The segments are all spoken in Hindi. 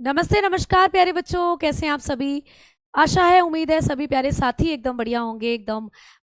नमस्ते, नमस्कार प्यारे बच्चों, कैसे हैं आप सभी। आशा है, उम्मीद है सभी प्यारे साथी एकदम बढ़िया होंगे, एकदम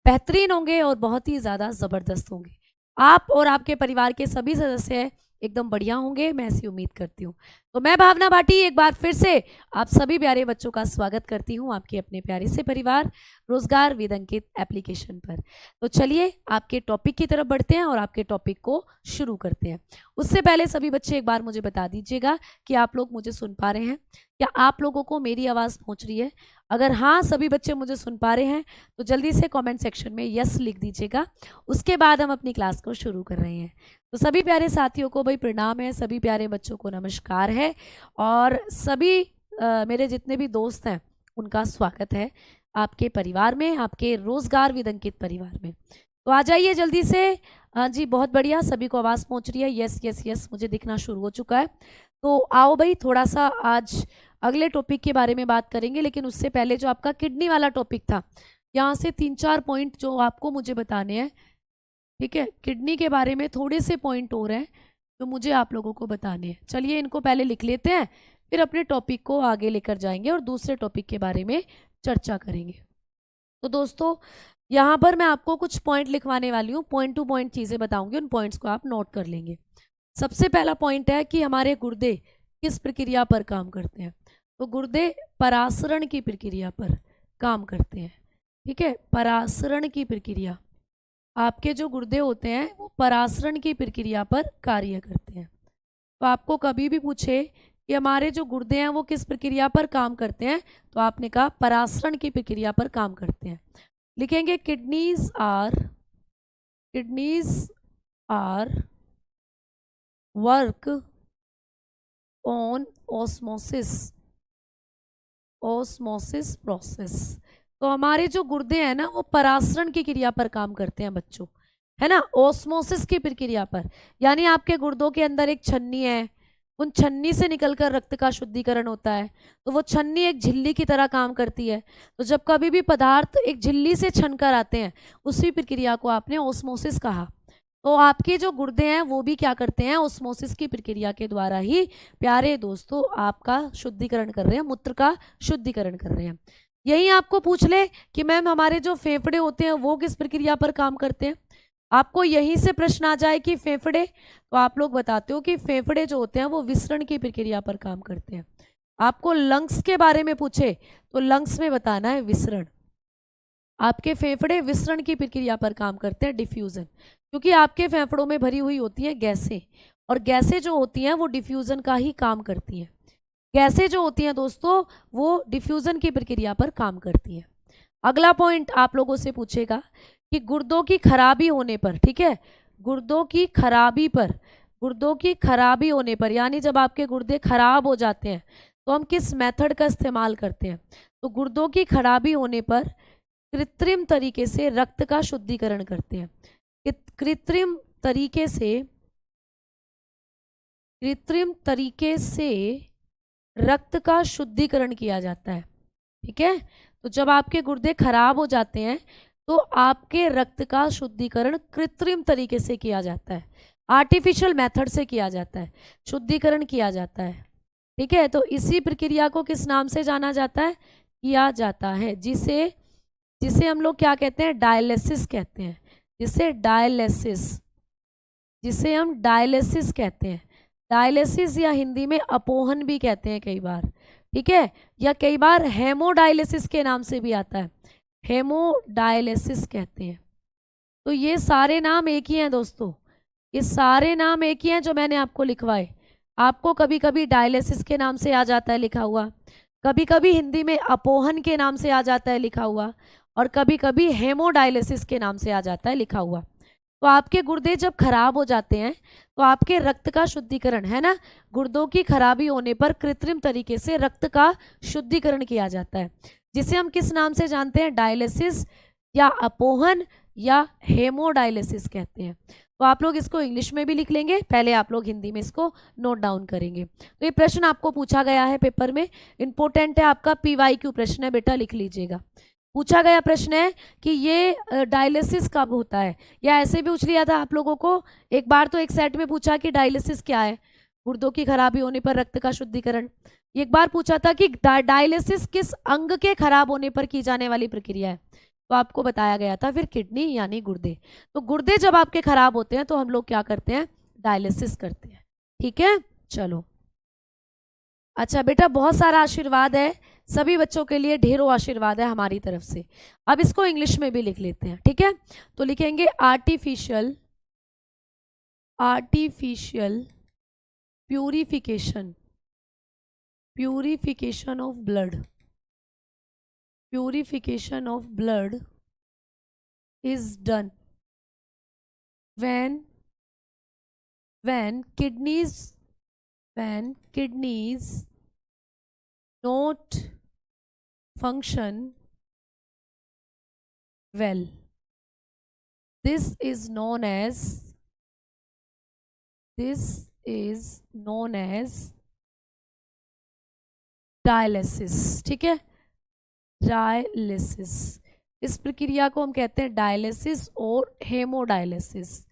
बेहतरीन होंगे और बहुत ही ज़्यादा ज़बरदस्त होंगे। आप और आपके परिवार के सभी सदस्य एकदम बढ़िया होंगे, मैं ऐसी उम्मीद करती हूँ। तो मैं भावना भाटी एक बार फिर से आप सभी प्यारे बच्चों का स्वागत करती हूँ आपके अपने प्यारे से परिवार रोजगार विद अंकित एप्लीकेशन पर। तो चलिए आपके टॉपिक की तरफ बढ़ते हैं और आपके टॉपिक को शुरू करते हैं। उससे पहले सभी बच्चे एक बार मुझे बता दीजिएगा कि आप लोग मुझे सुन पा रहे हैं, क्या आप लोगों को मेरी आवाज़ पहुंच रही है। अगर हाँ सभी बच्चे मुझे सुन पा रहे हैं तो जल्दी से कमेंट सेक्शन में यस लिख दीजिएगा। उसके बाद हम अपनी क्लास को शुरू कर रहे हैं। तो सभी प्यारे साथियों को भाई प्रणाम है, सभी प्यारे बच्चों को नमस्कार है और सभी मेरे जितने भी दोस्त हैं उनका स्वागत है आपके परिवार में, आपके रोजगार विद अंकित परिवार में। तो आ जाइए जल्दी से। हाँ जी, बहुत बढ़िया, सभी को आवाज़ पहुंच रही है। यस यस यस, मुझे दिखना शुरू हो चुका है। तो आओ भाई, थोड़ा सा आज अगले टॉपिक के बारे में बात करेंगे, लेकिन उससे पहले जो आपका किडनी वाला टॉपिक था, यहाँ से 3-4 पॉइंट जो आपको मुझे बताने हैं। ठीक है, किडनी के बारे में थोड़े से पॉइंट हो रहे हैं तो मुझे आप लोगों को बताने हैं। चलिए इनको पहले लिख लेते हैं, फिर अपने टॉपिक को आगे लेकर जाएंगे और दूसरे टॉपिक के बारे में चर्चा करेंगे। तो दोस्तों, यहाँ पर मैं आपको कुछ पॉइंट लिखवाने वाली हूँ, पॉइंट टू पॉइंट चीज़ें बताऊंगी, उन पॉइंट्स को आप नोट कर लेंगे। सबसे पहला पॉइंट है कि हमारे गुर्दे किस प्रक्रिया पर काम करते हैं। तो गुर्दे परासरण की प्रक्रिया पर काम करते हैं। ठीक है, परासरण की प्रक्रिया, आपके जो गुर्दे होते हैं वो परासरण की प्रक्रिया पर कार्य करते हैं। तो आपको कभी भी पूछे कि हमारे जो गुर्दे हैं वो किस प्रक्रिया पर काम करते हैं, तो आपने कहा परासरण की प्रक्रिया पर काम करते हैं। लिखेंगे kidneys are work on osmosis process. तो हमारे जो गुर्दे हैं ना वो परासरण की क्रिया पर काम करते हैं बच्चों, है ना, ऑस्मोसिस की प्रक्रिया पर। यानी आपके गुर्दों के अंदर एक छन्नी है, उन छन्नी से निकलकर रक्त का शुद्धिकरण होता है। तो वो छन्नी एक झिल्ली की तरह काम करती है। तो जब कभी भी पदार्थ एक झिल्ली से छनकर आते हैं, उसी प्रक्रिया को आपने ऑस्मोसिस कहा। तो आपके जो गुर्दे हैं वो भी क्या करते हैं, ऑस्मोसिस की प्रक्रिया के द्वारा ही प्यारे दोस्तों आपका शुद्धिकरण कर रहे हैं, मूत्र का शुद्धिकरण कर रहे हैं। यही आपको पूछ ले कि मैम हमारे जो फेफड़े होते हैं वो किस प्रक्रिया पर काम करते हैं। आपको यहीं से प्रश्न आ जाए कि फेफड़े, तो आप लोग बताते हो कि फेफड़े जो होते हैं वो विसरण की प्रक्रिया पर काम करते हैं। आपको लंग्स के बारे में पूछे तो लंग्स में बताना है विसरण। आपके फेफड़े विसरण की प्रक्रिया पर काम करते हैं, डिफ्यूजन, क्योंकि आपके फेफड़ों में भरी हुई होती हैं गैसें, और गैसें जो होती हैं वो डिफ्यूजन का ही काम करती हैं। गैसें जो होती हैं दोस्तों वो डिफ्यूजन की प्रक्रिया पर काम करती हैं। अगला पॉइंट आप लोगों से पूछेगा कि गुर्दों की खराबी होने पर, ठीक है, गुर्दों की खराबी होने पर, यानी जब आपके गुर्दे खराब हो जाते हैं तो हम किस मेथड का इस्तेमाल करते हैं। तो गुर्दों की खराबी होने पर कृत्रिम तरीके से रक्त का शुद्धिकरण करते हैं। कृत्रिम तरीके से रक्त का शुद्धिकरण किया जाता है। ठीक है, तो जब आपके गुर्दे खराब हो जाते हैं तो आपके रक्त का शुद्धिकरण कृत्रिम तरीके से किया जाता है, आर्टिफिशियल मेथड से किया जाता है, शुद्धिकरण किया जाता है। ठीक है, तो इसी प्रक्रिया को किस नाम से जाना जाता है, किया जाता है, जिसे हम लोग क्या कहते हैं, डायलिसिस कहते हैं, जिसे हम डायलिसिस कहते हैं। डायलिसिस या हिंदी में अपोहन भी कहते हैं कई बार, ठीक है, या कई बार हेमोडायलिसिस के नाम से भी आता है, हेमोडायलिसिस कहते हैं। तो ये सारे नाम एक ही हैं दोस्तों, ये सारे नाम एक ही हैं जो मैंने आपको लिखवाए। आपको कभी कभी डायलिसिस के नाम से आ जाता है लिखा हुआ, कभी कभी हिंदी में अपोहन के नाम से आ जाता है लिखा हुआ, और कभी कभी हेमोडायलिसिस के नाम से आ जाता है लिखा हुआ। तो आपके गुर्दे जब खराब हो जाते हैं तो आपके रक्त का शुद्धिकरण, है ना, गुर्दों की खराबी होने पर कृत्रिम तरीके से रक्त का शुद्धिकरण किया जाता है, जिसे हम किस नाम से जानते हैं, डायलिसिस या अपोहन या हेमोडायलिसिस कहते हैं। तो आप लोग इसको इंग्लिश में भी लिख लेंगे, पहले आप लोग हिंदी में इसको नोट डाउन करेंगे। तो ये प्रश्न आपको पूछा गया है पेपर में, इंपॉर्टेंट है, आपका PYQ प्रश्न है बेटा, लिख लीजिएगा। पूछा गया प्रश्न है कि ये डायलिसिस कब होता है, या ऐसे भी पूछ लिया था आप लोगों को एक बार, तो एक सेट में पूछा कि डायलिसिस क्या है, गुर्दों की खराबी होने पर रक्त का शुद्धिकरण। एक बार पूछा था कि डायलिसिस किस अंग के खराब होने पर की जाने वाली प्रक्रिया है, तो आपको बताया गया था फिर किडनी यानी गुर्दे। तो गुर्दे जब आपके खराब होते हैं तो हम लोग क्या करते हैं, डायलिसिस करते हैं। ठीक है, चलो। अच्छा बेटा, बहुत सारा आशीर्वाद है सभी बच्चों के लिए, ढेरों आशीर्वाद है हमारी तरफ से। अब इसको इंग्लिश में भी लिख लेते हैं, ठीक है। तो लिखेंगे artificial purification of blood, purification of blood is done when kidneys not function well. This is known as dialysis. ठीक है, डायलिसिस, इस प्रक्रिया को हम कहते हैं डायलिसिस और हेमोडायलिसिस।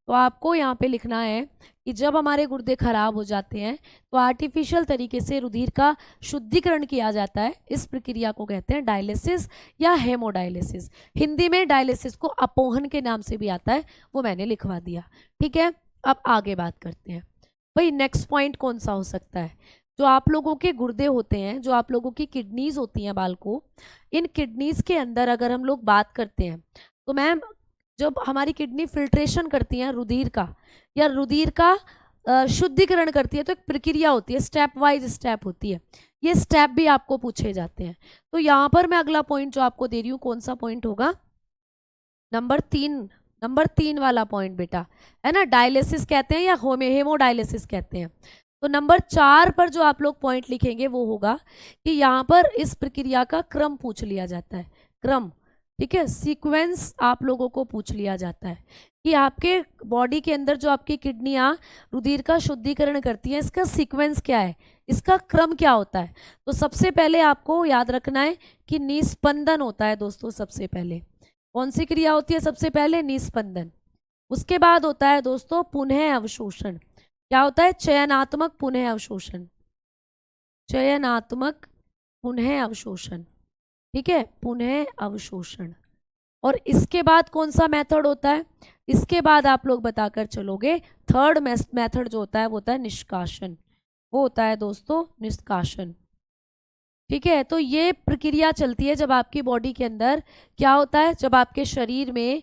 तो आपको यहाँ पे लिखना है कि जब हमारे गुर्दे खराब हो जाते हैं तो आर्टिफिशियल तरीके से रुधिर का शुद्धिकरण किया जाता है, इस प्रक्रिया को कहते हैं डायलिसिस या हेमोडायलिसिस। हिंदी में डायलिसिस को अपोहन के नाम से भी आता है, वो मैंने लिखवा दिया। ठीक है, अब आगे बात करते हैं। भाई नेक्स्ट पॉइंट कौन सा हो सकता है, जो आप लोगों के गुर्दे होते हैं, जो आप लोगों की किडनीज होती हैं बालकों, इन किडनीज के अंदर अगर हम लोग बात करते हैं तो मैम जब हमारी किडनी फिल्ट्रेशन करती है रुधिर का या रुधिर का शुद्धिकरण करती है तो एक प्रक्रिया होती है, स्टेप वाइज स्टेप होती है। ये स्टेप भी आपको पूछे जाते हैं। तो यहाँ पर मैं अगला पॉइंट जो आपको दे रही हूँ कौन सा पॉइंट होगा, नंबर 3 वाला पॉइंट बेटा, है ना। डायलिसिस कहते हैं या हेमोडायलिसिस कहते हैं। तो नंबर 4 पर जो आप लोग पॉइंट लिखेंगे वो होगा कि यहाँ पर इस प्रक्रिया का क्रम पूछ लिया जाता है, क्रम। ठीक है, सीक्वेंस आप लोगों को पूछ लिया जाता है कि आपके बॉडी के अंदर जो आपकी किडनियां रुधिर का शुद्धिकरण करती हैं, इसका सीक्वेंस क्या है, इसका क्रम क्या होता है। तो सबसे पहले आपको याद रखना है कि निस्पंदन होता है दोस्तों। सबसे पहले कौन सी क्रिया होती है, सबसे पहले निस्पंदन। उसके बाद होता है दोस्तों पुनः अवशोषण। क्या होता है, चयनात्मक पुनः अवशोषण, चयनात्मक पुनः अवशोषण। ठीक है, पुनः अवशोषण। और इसके बाद कौन सा मेथड होता है, इसके बाद आप लोग बताकर चलोगे थर्ड मेथड जो होता है वो होता है निष्कासन, वो होता है दोस्तों निष्कासन। ठीक है, तो ये प्रक्रिया चलती है जब आपकी बॉडी के अंदर क्या होता है, जब आपके शरीर में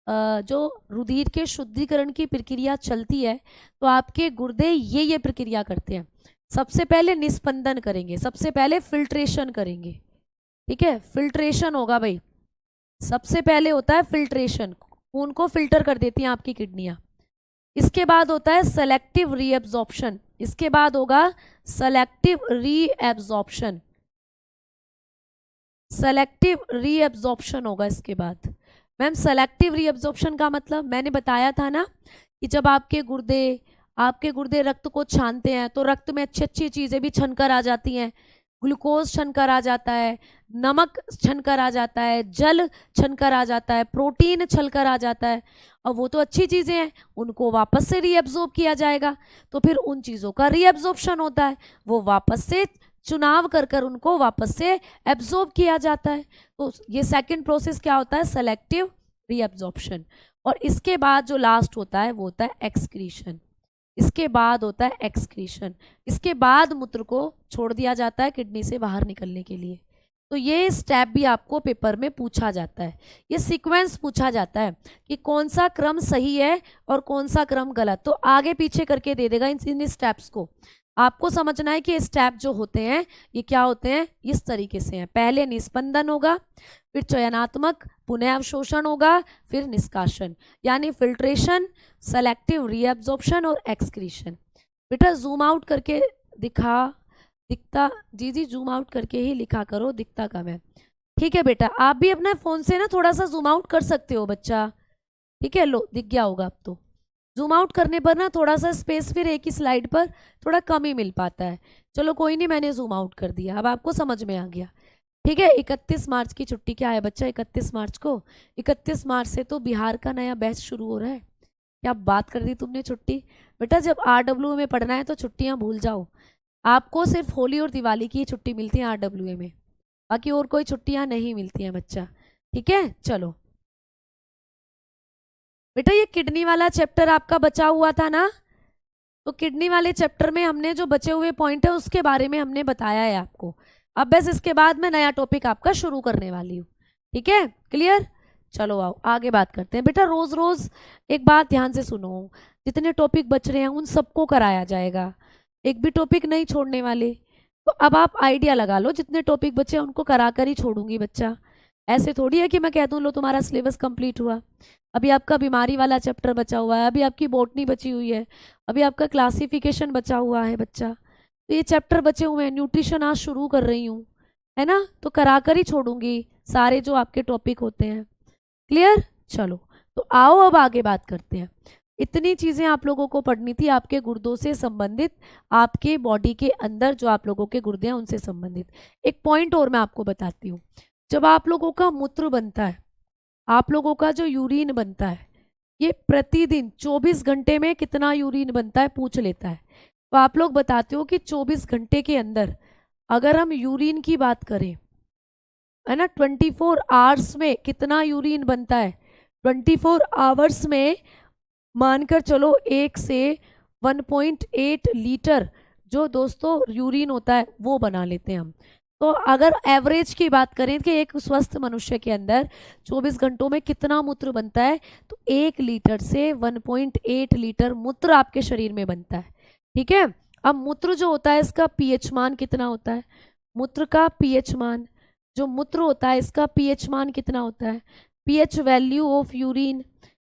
जो रुधिर के शुद्धिकरण की प्रक्रिया चलती है तो आपके गुर्दे ये प्रक्रिया करते हैं। सबसे पहले निस्पंदन करेंगे, सबसे पहले फिल्ट्रेशन करेंगे। ठीक है, फिल्ट्रेशन होगा भाई, सबसे पहले होता है फिल्ट्रेशन, खून को फिल्टर कर देती हैं आपकी किडनियां। इसके बाद होता है सेलेक्टिव रीएब्जॉर्प्शन, इसके बाद होगा सेलेक्टिव रीएब्जॉर्प्शन, सेलेक्टिव रीएब्जॉर्प्शन होगा इसके बाद। मैम सेलेक्टिव रीएब्जॉर्प्शन का मतलब मैंने बताया था ना कि जब आपके गुर्दे रक्त को छानते हैं तो रक्त में अच्छी अच्छी चीज़ें भी छनकर आ जाती हैं, ग्लूकोज छनकर आ जाता है, नमक छनकर आ जाता है, जल छनकर आ जाता है, प्रोटीन छलकर आ जाता है। और वो तो अच्छी चीज़ें हैं, उनको वापस से रीएब्जॉर्ब किया जाएगा, तो फिर उन चीज़ों का रीएब्जॉर्प्शन होता है, वो वापस से चुनाव कर उनको वापस से एब्जॉर्ब किया जाता है। तो ये सेकंड प्रोसेस क्या होता है, सेलेक्टिव रीएब्जॉर्प्शन। और इसके बाद जो लास्ट होता है वो होता है एक्सक्रीशन, इसके बाद होता है एक्सक्रीशन, इसके बाद मूत्र को छोड़ दिया जाता है किडनी से बाहर निकलने के लिए। तो ये स्टेप भी आपको पेपर में पूछा जाता है, ये सीक्वेंस पूछा जाता है कि कौन सा क्रम सही है और कौन सा क्रम गलत। तो आगे पीछे करके दे देगा इन स्टेप्स को। आपको समझना है कि स्टेप जो होते हैं ये क्या होते हैं, इस तरीके से हैं। पहले निस्पंदन होगा, फिर चयनात्मक पुनः अवशोषण होगा, फिर निष्कासन यानी फिल्ट्रेशन, सेलेक्टिव रीएब्जॉर्प्शन और एक्सक्रीशन। बेटा जूम आउट करके दिखता जी जूम आउट करके ही लिखा करो, दिखता कम है। ठीक है बेटा, आप भी अपने फ़ोन से ना थोड़ा सा जूम आउट कर सकते हो बच्चा। ठीक है, लो दिख गया होगा अब तो। जूम आउट करने पर ना थोड़ा सा स्पेस फिर एक ही स्लाइड पर थोड़ा कम ही मिल पाता है। चलो कोई नहीं, मैंने जूम आउट कर दिया, अब आपको समझ में आ गया। ठीक है, 31 मार्च की छुट्टी क्या है बच्चा, 31 मार्च को, 31 मार्च से तो बिहार का नया बैच शुरू हो रहा है। क्या बात कर दी तुमने छुट्टी। बेटा जब RWA में पढ़ना है तो छुट्टियां भूल जाओ, आपको सिर्फ होली और दिवाली की छुट्टी मिलती है RWA में, बाकी और कोई छुट्टियां नहीं मिलती हैं बच्चा। ठीक है, चलो बेटा ये किडनी वाला चैप्टर आपका बचा हुआ था ना, तो किडनी वाले चैप्टर में हमने जो बचे हुए पॉइंट है उसके बारे में हमने बताया है आपको। अब बस इसके बाद मैं नया टॉपिक आपका शुरू करने वाली हूँ। ठीक है, क्लियर। चलो आओ आगे बात करते हैं। बेटा रोज रोज एक बात ध्यान से सुनो, जितने टॉपिक बच रहे हैं उन सबको कराया जाएगा, एक भी टॉपिक नहीं छोड़ने वाले। तो अब आप आइडिया लगा लो, जितने टॉपिक बचे उनको करा कर ही छोड़ूंगी बच्चा। ऐसे थोड़ी है कि मैं कह दूं लो तुम्हारा सिलेबस कंप्लीट हुआ। अभी आपका बीमारी वाला चैप्टर बचा हुआ है, अभी आपकी बॉटनी बची हुई है, अभी आपका क्लासिफिकेशन बचा हुआ है बच्चा। तो ये चैप्टर बचे हुए हैं, न्यूट्रिशन आज शुरू कर रही हूँ, है ना, तो करा कर ही छोड़ूंगी सारे जो आपके टॉपिक होते हैं। क्लियर। चलो तो आओ अब आगे बात करते हैं। इतनी चीज़ें आप लोगों को पढ़नी थी आपके गुर्दों से संबंधित, आपके बॉडी के अंदर जो आप लोगों के गुर्दे हैं उनसे संबंधित। एक पॉइंट और मैं आपको बताती हूँ, जब आप लोगों का मूत्र बनता है, आप लोगों का जो यूरिन बनता है, ये प्रतिदिन 24 घंटे में कितना यूरिन बनता है पूछ लेता है। तो आप लोग बताते हो कि 24 घंटे के अंदर अगर हम यूरिन की बात करें, है ना, 24 आवर्स में कितना यूरिन बनता है। 24 आवर्स में मानकर चलो 1 से 1.8 लीटर जो दोस्तों यूरिन होता है वो बना लेते हैं हम। तो अगर एवरेज की बात करें कि एक स्वस्थ मनुष्य के अंदर 24 घंटों में कितना मूत्र बनता है, तो 1 लीटर से 1.8 लीटर मूत्र आपके शरीर में बनता है। ठीक है, अब मूत्र जो होता है इसका पीएच मान कितना होता है, मूत्र का पीएच मान, जो मूत्र होता है इसका पीएच मान कितना होता है, पीएच वैल्यू ऑफ यूरिन।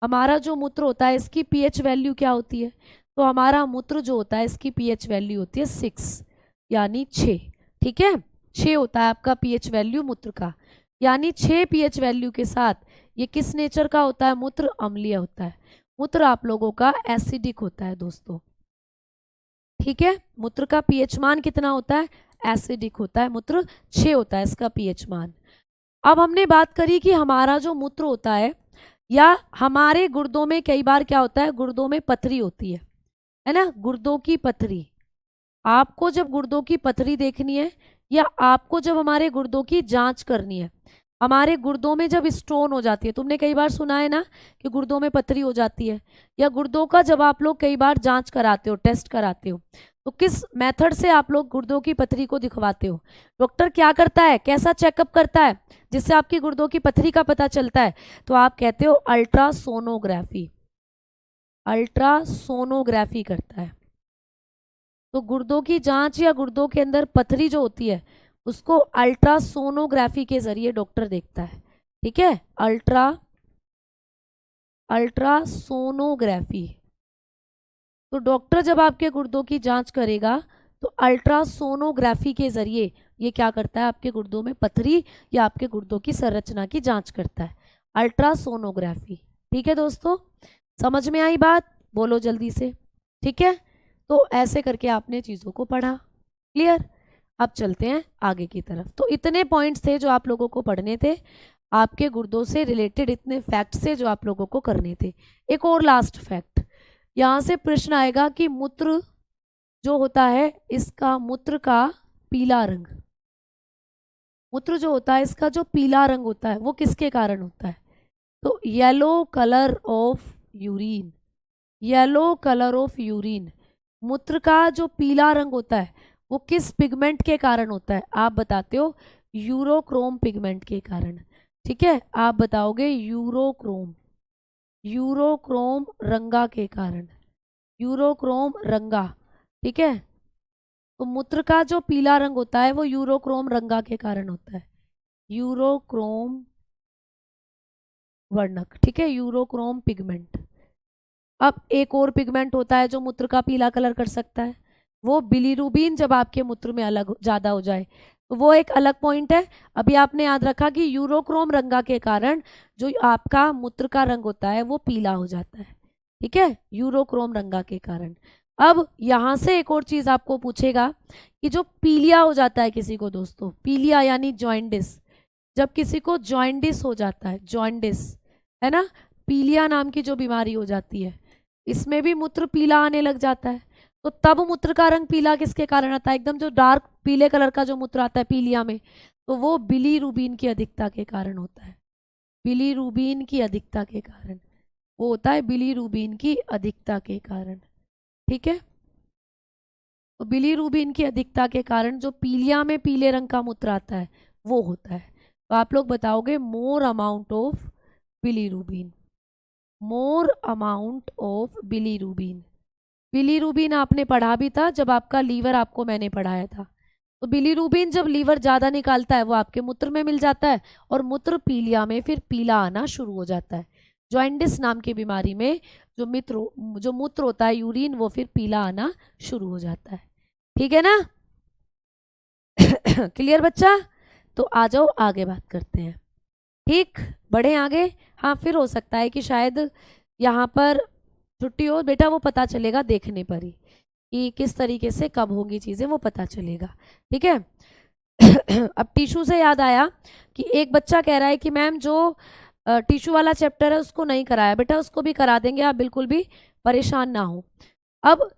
हमारा जो मूत्र होता है इसकी पीएच वैल्यू क्या होती है, तो हमारा मूत्र जो होता है इसकी पीएच वैल्यू होती है 6 यानी 6। ठीक है, 6 होता है आपका पीएच वैल्यू मूत्र का, यानी 6 पीएच वैल्यू के साथ ये किस नेचर का होता है, मूत्र अम्लीय होता है। मूत्र आप लोगों का एसिडिक होता है दोस्तों। ठीक है, मूत्र का पीएच मान कितना होता है, एसिडिक होता है मूत्र, 6 होता है इसका पीएच मान। अब हमने बात करी कि हमारा जो मूत्र होता है या हमारे गुर्दों में कई बार क्या होता है, गुर्दों में पथरी होती है ना, गुर्दों की पथरी। आपको जब गुर्दों की पथरी देखनी है या आपको जब हमारे गुर्दों की जांच करनी है, हमारे गुर्दों में जब स्टोन हो जाती है, तुमने कई बार सुना है ना कि गुर्दों में पथरी हो जाती है, या गुर्दों का जब आप लोग कई बार जांच कराते हो, टेस्ट कराते हो, तो किस मेथड से आप लोग गुर्दों की पथरी को दिखवाते हो, डॉक्टर क्या करता है, कैसा चेकअप करता है जिससे आपकी गुर्दों की पथरी का पता चलता है, तो आप कहते हो अल्ट्रासोनोग्राफी। अल्ट्रासोनोग्राफी करता है। तो गुर्दों की जांच या गुर्दों के अंदर पथरी जो होती है उसको अल्ट्रासोनोग्राफी के जरिए डॉक्टर देखता है। ठीक है, अल्ट्रासोनोग्राफी। तो डॉक्टर जब आपके गुर्दों की जांच करेगा तो अल्ट्रासोनोग्राफी के जरिए ये क्या करता है, आपके गुर्दों में पथरी या आपके गुर्दों की संरचना की जांच करता है, अल्ट्रासोनोग्राफी। ठीक है दोस्तों, समझ में आई बात, बोलो जल्दी से। ठीक है, तो ऐसे करके आपने चीज़ों को पढ़ा। क्लियर। अब चलते हैं आगे की तरफ। तो इतने पॉइंट्स थे जो आप लोगों को पढ़ने थे, आपके गुर्दों से रिलेटेड इतने फैक्ट थे जो आप लोगों को करने थे। एक और लास्ट फैक्ट, यहाँ से प्रश्न आएगा कि मूत्र जो होता है इसका, मूत्र का पीला रंग, मूत्र जो होता है इसका जो पीला रंग होता है वो किसके कारण होता है, तो yellow colour of urine, yellow colour of urine, मूत्र का जो पीला रंग होता है वो किस पिगमेंट के कारण होता है, आप बताते हो यूरोक्रोम पिगमेंट के कारण। ठीक है, आप बताओगे यूरोक्रोम, यूरोक्रोम रंगा के कारण, यूरोक्रोम रंगा। ठीक है, तो मूत्र का जो पीला रंग होता है वो यूरोक्रोम रंगा के कारण होता है, यूरोक्रोम वर्णक। ठीक है, यूरोक्रोम पिगमेंट। अब एक और पिगमेंट होता है जो मूत्र का पीला कलर कर सकता है, वो बिलीरुबिन, जब आपके मूत्र में अलग ज़्यादा हो जाए तो वो एक अलग पॉइंट है। अभी आपने याद रखा कि यूरोक्रोम रंगा के कारण जो आपका मूत्र का रंग होता है वो पीला हो जाता है। ठीक है, यूरोक्रोम रंगा के कारण। अब यहाँ से एक और चीज़ आपको पूछेगा कि जो पीलिया हो जाता है किसी को दोस्तों, पीलिया यानी जॉइंडिस, जब किसी को जॉइंडिस हो जाता है, जॉइंडिस है ना, पीलिया नाम की जो बीमारी हो जाती है, इसमें भी मूत्र पीला आने लग जाता है। तो तब मूत्र का रंग पीला किसके कारण आता है? एकदम जो डार्क पीले कलर का जो मूत्र आता है पीलिया में, तो वो बिलीरुबिन की अधिकता के कारण होता है। बिलीरुबिन की अधिकता के कारण वो होता है, बिलीरुबिन की अधिकता के कारण। ठीक है, तो बिलीरुबिन की अधिकता के कारण जो पीलिया में पीले रंग का मूत्र आता है वो होता है। तो आप लोग बताओगे more amount of bilirubin, more amount of bilirubin. Bilirubin आपने पढ़ा भी था जब आपका लीवर आपको मैंने पढ़ाया था। तो बिलीरुबिन जब लीवर ज़्यादा निकालता है वो आपके मूत्र में मिल जाता है और मूत्र पीलिया में फिर पीला आना शुरू हो जाता है। जॉइंडिस नाम की बीमारी में जो मूत्र होता है यूरिन वो फिर पीला आना शुरू हो जाता है। ठीक है ना? क्लियर बच्चा? तो आ जाओ आगे बात करते हैं। ठीक, बढ़े आगे। हाँ, फिर हो सकता है कि शायद यहाँ पर छुट्टी हो बेटा, वो पता चलेगा देखने पर ही कि किस तरीके से कब होंगी चीज़ें, वो पता चलेगा। ठीक है। अब टिशू से याद आया कि एक बच्चा कह रहा है कि मैम जो टिशू वाला चैप्टर है उसको नहीं कराया। बेटा उसको भी करा देंगे, आप बिल्कुल भी परेशान ना हो। अब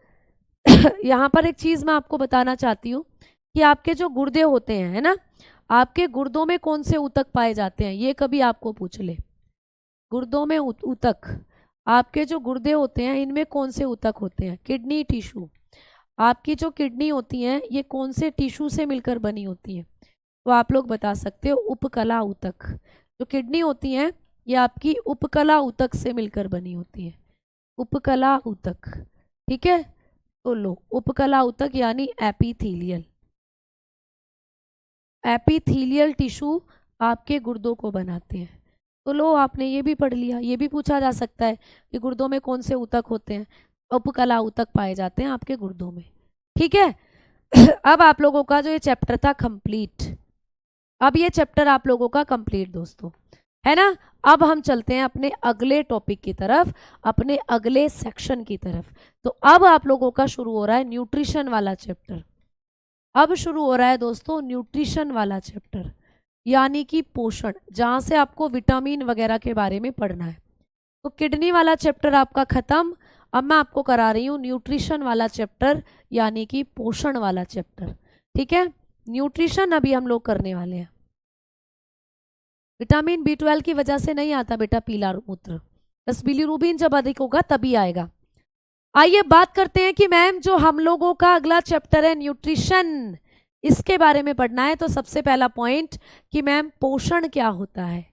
यहाँ पर एक चीज़ मैं आपको बताना चाहती हूँ कि आपके जो गुर्दे होते हैं, है ना, आपके गुर्दों में कौन से ऊतक पाए जाते हैं, ये कभी आपको पूछ ले। गुर्दों में ऊतक, आपके जो गुर्दे होते हैं इनमें कौन से ऊतक होते हैं? Kidney tissue. आपकी जो किडनी होती हैं ये कौन से टिश्यू से मिलकर बनी होती हैं? तो आप लोग बता सकते हो उपकला ऊतक। जो किडनी होती हैं ये आपकी उपकला ऊतक से मिलकर बनी होती है, उपकला ऊतक। ठीक है, तो लो उपकला ऊतक यानी एपिथीलियल, एपिथीलियल टिश्यू आपके गुर्दों को बनाते हैं। तो लो आपने ये भी पढ़ लिया। ये भी पूछा जा सकता है कि गुर्दों में कौन से ऊतक होते हैं? उपकला ऊतक पाए जाते हैं आपके गुर्दों में। ठीक है। अब आप लोगों का जो ये चैप्टर था कंप्लीट, अब ये चैप्टर आप लोगों का कंप्लीट दोस्तों, है ना। अब हम चलते हैं अपने अगले टॉपिक की तरफ, अपने अगले सेक्शन की तरफ। तो अब आप लोगों का शुरू हो रहा है न्यूट्रिशन वाला चैप्टर। अब शुरू हो रहा है दोस्तों न्यूट्रिशन वाला चैप्टर, यानी कि पोषण, जहाँ से आपको विटामिन वगैरह के बारे में पढ़ना है। तो किडनी वाला चैप्टर आपका खत्म। अब मैं आपको करा रही हूँ न्यूट्रिशन वाला चैप्टर, यानी कि पोषण वाला चैप्टर। ठीक है, न्यूट्रिशन अभी हम लोग करने वाले हैं। विटामिन B12 की वजह से नहीं आता बेटा पीला मूत्र, बस बिलीरुबिन जब अधिक होगा तभी आएगा। आइए बात करते हैं कि मैम जो हम लोगों का अगला चैप्टर है न्यूट्रिशन, इसके बारे में पढ़ना है। तो सबसे पहला पॉइंट कि मैम पोषण क्या होता है,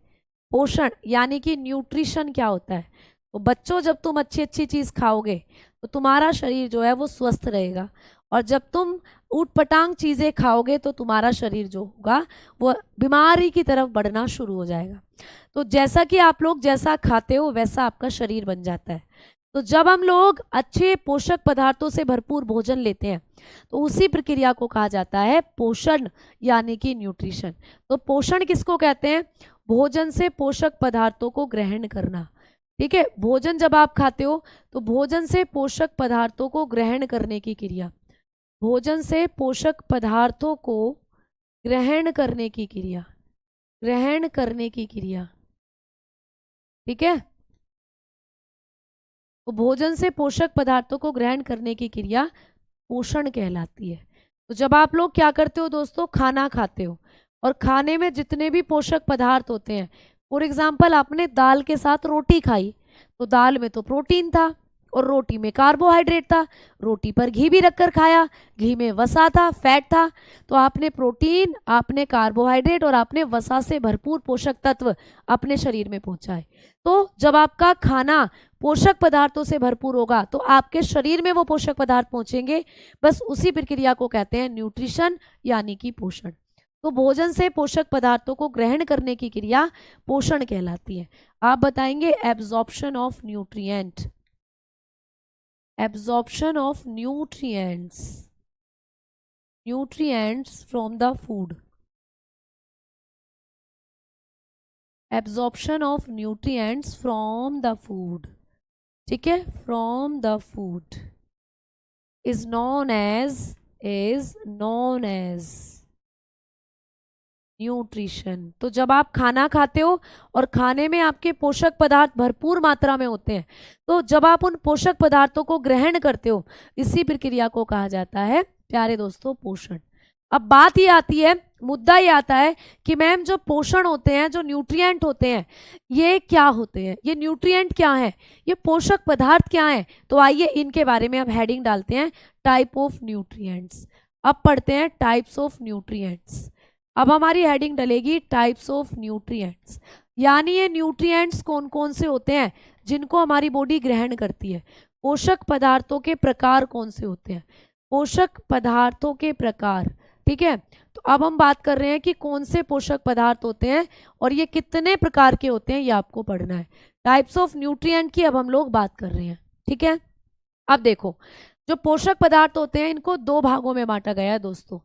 पोषण यानी कि न्यूट्रिशन क्या होता है। तो बच्चों जब तुम अच्छी अच्छी चीज़ खाओगे तो तुम्हारा शरीर जो है वो स्वस्थ रहेगा, और जब तुम ऊटपटांग चीज़ें खाओगे तो तुम्हारा शरीर जो होगा वो बीमारी की तरफ बढ़ना शुरू हो जाएगा। तो जैसा कि आप लोग जैसा खाते हो वैसा आपका शरीर बन जाता है। तो जब हम लोग अच्छे पोषक पदार्थों से भरपूर भोजन लेते हैं तो उसी प्रक्रिया को कहा जाता है पोषण, यानी कि न्यूट्रिशन। तो पोषण किसको कहते हैं? भोजन से पोषक पदार्थों को ग्रहण करना। ठीक है, भोजन जब आप खाते हो तो भोजन से पोषक पदार्थों को ग्रहण करने की क्रिया, भोजन से पोषक पदार्थों को ग्रहण करने की क्रिया, ग्रहण करने की क्रिया। ठीक है, तो भोजन से पोषक पदार्थों को ग्रहण करने की क्रिया पोषण कहलाती है। तो जब आप लोग क्या करते हो दोस्तों, खाना खाते हो और खाने में जितने भी पोषक पदार्थ होते हैं, फॉर एग्जाम्पल आपने दाल के साथ रोटी खाई तो दाल में तो प्रोटीन था और रोटी में कार्बोहाइड्रेट था, रोटी पर घी भी रखकर खाया, घी में वसा था, फैट था। तो आपने प्रोटीन, आपने कार्बोहाइड्रेट और आपने वसा से भरपूर पोषक तत्व अपने शरीर में पहुंचाए। तो जब आपका खाना पोषक पदार्थों से भरपूर होगा तो आपके शरीर में वो पोषक पदार्थ पहुंचेंगे। बस उसी प्रक्रिया को कहते हैं न्यूट्रिशन, यानी कि पोषण। तो भोजन से पोषक पदार्थों को ग्रहण करने की क्रिया पोषण कहलाती है। आप बताएंगे absorption of nutrient, absorption of nutrients, nutrients from the food, absorption of nutrients from the food. ठीक है, from the food is known as, is known as nutrition. तो जब आप खाना खाते हो और खाने में आपके पोषक पदार्थ भरपूर मात्रा में होते हैं, तो जब आप उन पोषक पदार्थों को ग्रहण करते हो, इसी प्रक्रिया को कहा जाता है प्यारे दोस्तों पोषण। अब बात ये आती है, मुद्दा ये आता है कि मैम जो पोषण होते हैं, जो न्यूट्रिएंट होते हैं, ये क्या होते हैं, ये न्यूट्रिएंट क्या है, ये पोषक पदार्थ क्या है। तो आइए इनके बारे में अब हेडिंग डालते हैं, टाइप ऑफ न्यूट्रिएंट्स। अब पढ़ते हैं टाइप्स ऑफ न्यूट्रिएंट्स। अब हमारी हेडिंग डलेगी टाइप्स ऑफ न्यूट्रिएंट्स, यानी ये न्यूट्रिएंट्स कौन कौन से होते हैं जिनको हमारी बॉडी ग्रहण करती है। पोषक पदार्थों के प्रकार कौन से होते हैं, पोषक पदार्थों के प्रकार, ठीक है। तो अब हम बात कर रहे हैं कि कौन से पोषक पदार्थ होते हैं और ये कितने प्रकार के होते हैं, ये आपको पढ़ना है। टाइप्स ऑफ न्यूट्रिएंट की अब हम लोग बात कर रहे हैं, ठीक है। अब देखो, जो पोषक पदार्थ होते हैं इनको दो भागों में बांटा गया है दोस्तों।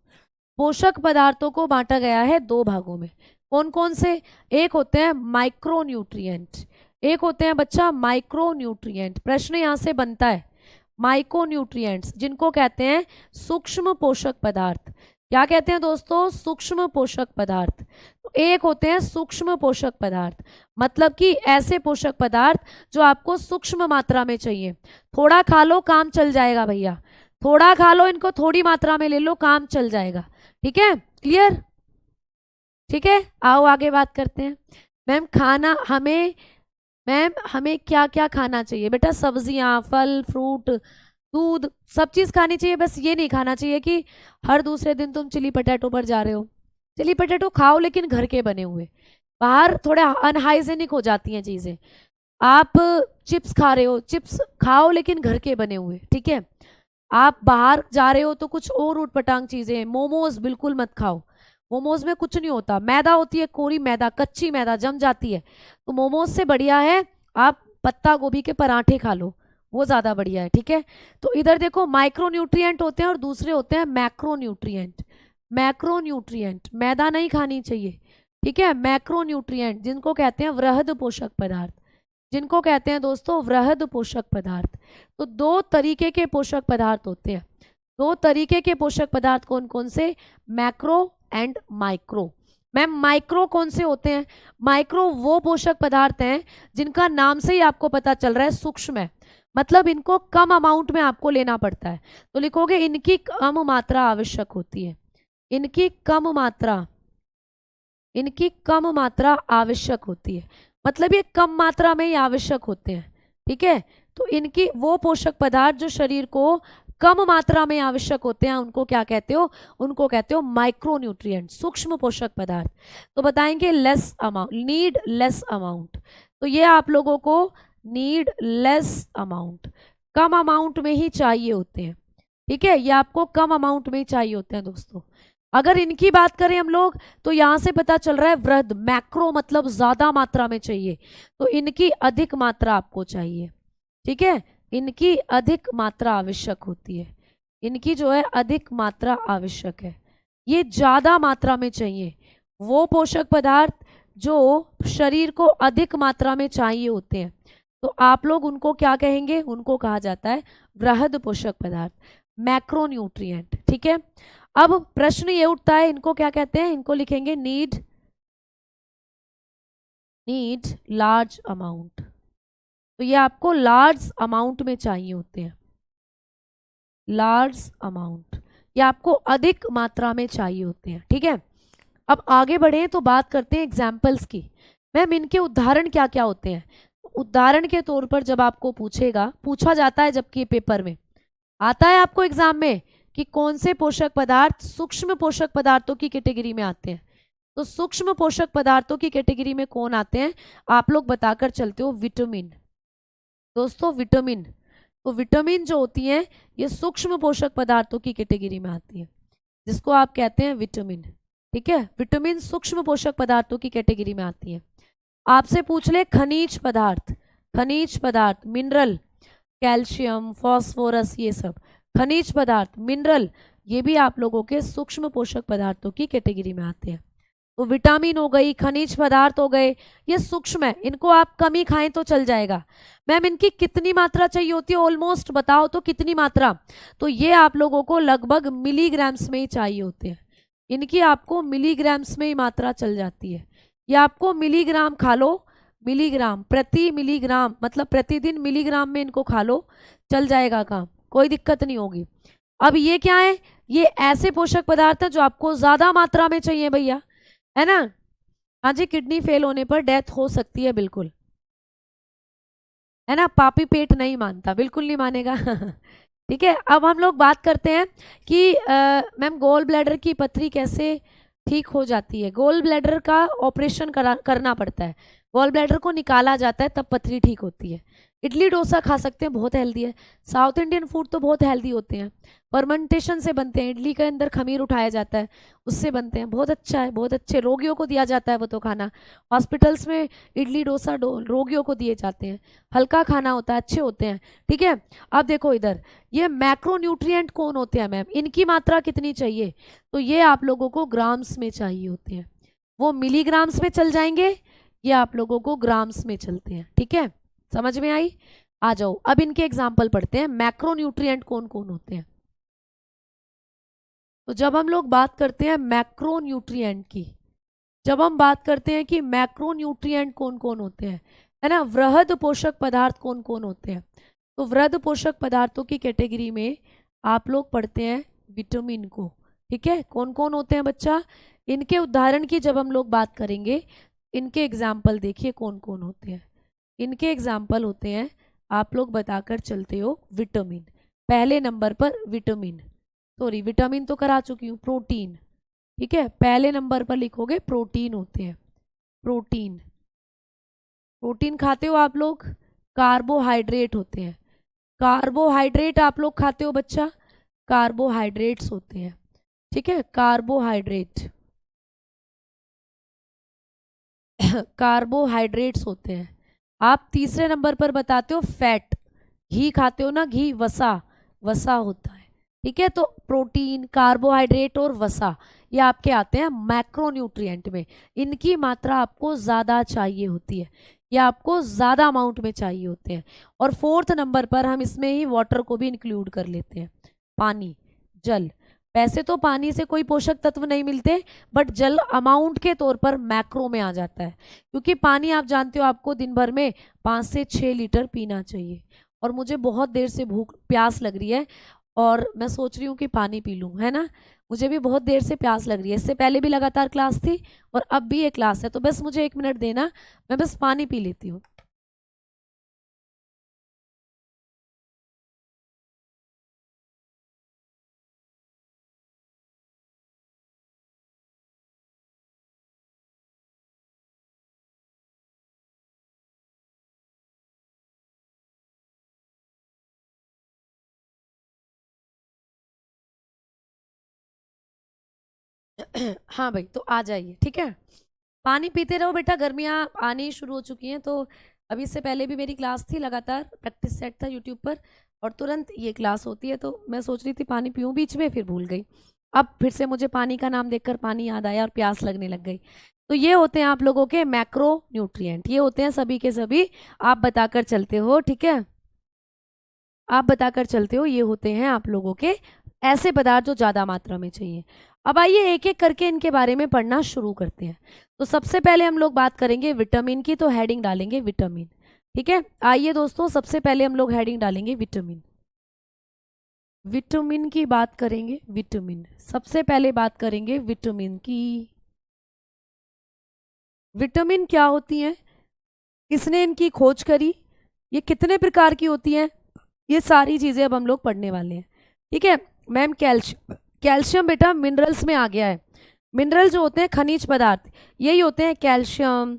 पोषक पदार्थों को बांटा गया है दो भागों में। कौन कौन से, एक होते हैं माइक्रो न्यूट्रिएंट, एक होते हैं बच्चा माइक्रो न्यूट्रिएंट। प्रश्न यहाँ से बनता है, माइक्रो न्यूट्रिएंट्स जिनको कहते हैं सूक्ष्म पोषक पदार्थ। क्या कहते हैं दोस्तों, सूक्ष्म पोषक पदार्थ। तो एक होते हैं सूक्ष्म पोषक पदार्थ, मतलब कि ऐसे पोषक पदार्थ जो आपको सूक्ष्म मात्रा में चाहिए। थोड़ा खा लो काम चल जाएगा भैया, थोड़ा खा लो, इनको थोड़ी मात्रा में ले लो काम चल जाएगा, ठीक है, क्लियर, ठीक है। आओ आगे बात करते हैं। मैम खाना हमें क्या क्या खाना चाहिए बेटा, सब्जियां, फल, फ्रूट, दूध, सब चीज़ खानी चाहिए। बस ये नहीं खाना चाहिए कि हर दूसरे दिन तुम चिली पटेटो पर जा रहे हो। चिली पटेटो खाओ लेकिन घर के बने हुए, बाहर थोड़े अनहाइजेनिक हो जाती हैं चीज़ें। आप चिप्स खा रहे हो, चिप्स खाओ लेकिन घर के बने हुए, ठीक है। आप बाहर जा रहे हो तो कुछ और उटपटांग चीज़ें, मोमोज बिल्कुल मत खाओ। मोमोज में कुछ नहीं होता, मैदा होती है, कोरी मैदा, कच्ची मैदा जम जाती है। तो मोमोज से बढ़िया है आप पत्ता गोभी के पराठे खा लो, वो ज़्यादा बढ़िया है, ठीक है। तो इधर देखो माइक्रो न्यूट्रिएंट होते हैं और दूसरे होते हैं मैक्रो न्यूट्रिएंट। मैक्रो न्यूट्रिएंट, मैदा नहीं खानी चाहिए, ठीक है। मैक्रो न्यूट्रिएंट जिनको कहते हैं वृहद पोषक पदार्थ, जिनको कहते हैं दोस्तों वृहद पोषक पदार्थ। तो दो तरीके के पोषक पदार्थ होते हैं, दो तरीके के पोषक पदार्थ कौन कौन से, macro and micro. Ma'am micro कौन से होते हैं, माइक्रो वो पोषक पदार्थ हैं जिनका नाम से ही आपको पता चल रहा है सूक्ष्म है, मतलब इनको कम अमाउंट में आपको लेना पड़ता है। तो लिखोगे इनकी कम मात्रा आवश्यक होती है, इनकी कम मात्रा आवश्यक होती है, मतलब ये कम मात्रा में ही आवश्यक होते हैं, ठीक है। तो इनकी वो पोषक पदार्थ जो शरीर को कम मात्रा में आवश्यक होते हैं उनको क्या कहते हो, उनको कहते हो माइक्रो न्यूट्रिएंट, सूक्ष्म पोषक पदार्थ। तो बताएंगे less amount, need less amount. तो ये आप लोगों को नीड लेस अमाउंट, कम अमाउंट में ही चाहिए होते हैं, ठीक है। ये आपको कम अमाउंट में ही चाहिए होते हैं दोस्तों। अगर इनकी बात करें हम लोग तो यहाँ से पता चल रहा है वृहद, मैक्रो मतलब ज्यादा मात्रा में चाहिए, तो इनकी अधिक मात्रा आपको चाहिए, ठीक है। इनकी अधिक मात्रा आवश्यक होती है, इनकी जो है अधिक मात्रा आवश्यक है, ये ज्यादा मात्रा में चाहिए। वो पोषक पदार्थ जो शरीर को अधिक मात्रा में चाहिए होते हैं, तो आप लोग उनको क्या कहेंगे, उनको कहा जाता है वृहद पोषक पदार्थ, मैक्रो न्यूट्रिएंट, ठीक है। अब प्रश्न ये उठता है इनको क्या कहते हैं, इनको लिखेंगे नीड लार्ज अमाउंट। तो ये आपको लार्ज अमाउंट में चाहिए होते हैं, लार्ज अमाउंट, ये आपको अधिक मात्रा में चाहिए होते हैं, ठीक है। अब आगे बढ़े तो बात करते हैं एग्जाम्पल्स की। मैम इनके उदाहरण क्या क्या होते हैं। उदाहरण के तौर पर जब आपको पूछा जाता है, जबकि पेपर में आता है आपको एग्जाम में कि कौन से पोषक पदार्थ सूक्ष्म पोषक पदार्थों की कैटेगरी में आते हैं, तो सूक्ष्म पोषक पदार्थों की कैटेगरी में कौन आते हैं आप लोग बताकर चलते हो, विटामिन दोस्तों, विटामिन। तो विटामिन जो होती है ये सूक्ष्म पोषक पदार्थों की कैटेगरी में आती है, जिसको आप कहते हैं विटामिन, ठीक है। विटामिन सूक्ष्म पोषक पदार्थों की कैटेगरी में आती है। आपसे पूछ ले खनिज पदार्थ, मिनरल, कैल्शियम, फॉस्फोरस, ये सब खनिज पदार्थ, मिनरल, ये भी आप लोगों के सूक्ष्म पोषक पदार्थों की कैटेगरी में आते हैं। तो विटामिन हो गई, खनिज पदार्थ हो गए, ये सूक्ष्म है, इनको आप कम ही खाएं तो चल जाएगा। मैम इनकी कितनी मात्रा चाहिए होती है, ऑलमोस्ट बताओ तो कितनी मात्रा, तो ये आप लोगों को लगभग मिलीग्राम्स में ही चाहिए होते हैं, इनकी आपको मिलीग्राम्स में ही मात्रा चल जाती है। ये आपको मिलीग्राम खा लो, मिलीग्राम प्रति मिलीग्राम, मतलब प्रतिदिन मिलीग्राम में इनको खा लो, चल जाएगा काम, कोई दिक्कत नहीं होगी। अब ये क्या है, ये ऐसे पोषक पदार्थ है जो आपको ज्यादा मात्रा में चाहिए भैया, है ना। हाँ जी, किडनी फेल होने पर डेथ हो सकती है, बिल्कुल, है ना। पापी पेट नहीं मानता, बिल्कुल नहीं मानेगा। ठीक है, अब हम लोग बात करते हैं कि मैम गोल ब्लैडर की पथरी कैसे ठीक हो जाती है। गोल ब्लैडर का ऑपरेशन करना पड़ता है, गोल ब्लैडर को निकाला जाता है, तब पथरी ठीक होती है। इडली डोसा खा सकते हैं, बहुत हेल्दी है। साउथ इंडियन फूड तो बहुत हेल्दी होते हैं, फर्मेंटेशन से बनते हैं, इडली के अंदर खमीर उठाया जाता है, उससे बनते हैं, बहुत अच्छा है, बहुत अच्छे, रोगियों को दिया जाता है वो तो खाना। हॉस्पिटल्स में इडली डोसा रोगियों को दिए जाते हैं, हल्का खाना होता है, अच्छे होते हैं। ठीक है, अब देखो इधर, ये मैक्रोन्यूट्रिएंट कौन होते हैं मैम, इनकी मात्रा कितनी चाहिए, तो ये आप लोगों को ग्राम्स में चाहिए होते हैं। वो मिलीग्राम्स में चल जाएंगे, ये आप लोगों को ग्राम्स में चलते हैं। ठीक है, समझ में आई। आ जाओ, अब इनके एग्जाम्पल पढ़ते हैं, मैक्रोन्यूट्रिएंट कौन कौन होते हैं। तो जब हम लोग बात करते हैं मैक्रोन्यूट्रिएंट की, जब हम बात करते हैं कि मैक्रोन्यूट्रिएंट कौन कौन होते हैं, है ना, वृहद पोषक पदार्थ कौन कौन होते हैं, तो वृहद पोषक पदार्थों की कैटेगरी में आप लोग पढ़ते हैं विटामिन को। ठीक है, कौन कौन होते हैं बच्चा, इनके उदाहरण की जब हम लोग बात करेंगे, इनके एग्जाम्पल देखिए कौन कौन होते हैं। इनके एग्जाम्पल होते हैं, आप लोग बताकर चलते हो, विटामिन, पहले नंबर पर विटामिन, सॉरी विटामिन तो करा चुकी हूँ, प्रोटीन। ठीक है, पहले नंबर पर लिखोगे प्रोटीन होते हैं, प्रोटीन, प्रोटीन खाते हो आप लोग। कार्बोहाइड्रेट होते हैं, कार्बोहाइड्रेट आप लोग खाते हो बच्चा, कार्बोहाइड्रेट्स होते हैं। ठीक है, कार्बोहाइड्रेट, कार्बोहाइड्रेट्स होते हैं। आप तीसरे नंबर पर बताते हो फैट, घी खाते हो ना, घी, वसा, वसा होता है। ठीक है, तो प्रोटीन, कार्बोहाइड्रेट और वसा, ये आपके आते हैं मैक्रोन्यूट्रिएंट में, इनकी मात्रा आपको ज़्यादा चाहिए होती है, ये आपको ज़्यादा अमाउंट में चाहिए होते हैं। और फोर्थ नंबर पर हम इसमें ही वाटर को भी इंक्लूड कर लेते हैं, पानी, जल। वैसे तो पानी से कोई पोषक तत्व नहीं मिलते, बट जल अमाउंट के तौर पर मैक्रो में आ जाता है, क्योंकि पानी आप जानते हो आपको दिन भर में 5 से 6 लीटर पीना चाहिए। और मुझे बहुत देर से भूख प्यास लग रही है, और मैं सोच रही हूँ कि पानी पी लूँ, है ना, मुझे भी बहुत देर से प्यास लग रही है, इससे पहले भी लगातार क्लास थी और अब भी ये क्लास है, तो बस मुझे 1 मिनट देना, मैं बस पानी पी लेती हूँ। हाँ भाई, तो आ जाइए, ठीक है, पानी पीते रहो बेटा, गर्मियाँ आनी शुरू हो चुकी हैं। तो अभी इससे पहले भी मेरी क्लास थी, लगातार प्रैक्टिस सेट था यूट्यूब पर, और तुरंत ये क्लास होती है, तो मैं सोच रही थी पानी पीऊँ, बीच में फिर भूल गई, अब फिर से मुझे पानी का नाम देखकर पानी याद आया और प्यास लगने लग गई। तो ये होते हैं आप लोगों के मैक्रो न्यूट्रिएंट, ये होते हैं सभी के सभी, आप बताकर चलते हो। ठीक है, आप बताकर चलते हो, ये होते हैं आप लोगों के ऐसे पदार्थ जो ज़्यादा मात्रा में चाहिए। अब आइए एक एक करके इनके बारे में पढ़ना शुरू करते हैं। तो सबसे पहले हम लोग बात करेंगे विटामिन की, तो हेडिंग डालेंगे विटामिन। ठीक है, आइए दोस्तों, सबसे पहले हम लोग हेडिंग डालेंगे विटामिन, विटामिन की बात करेंगे, विटामिन, सबसे पहले बात करेंगे विटामिन की। विटामिन क्या होती हैं, किसने इनकी खोज करी, ये कितने प्रकार की होती हैं, ये सारी चीज़ें अब हम लोग पढ़ने वाले हैं। ठीक है मैम, कैल्शियम, कैल्शियम बेटा मिनरल्स में आ गया है। मिनरल जो होते हैं खनिज पदार्थ, यही होते हैं कैल्शियम,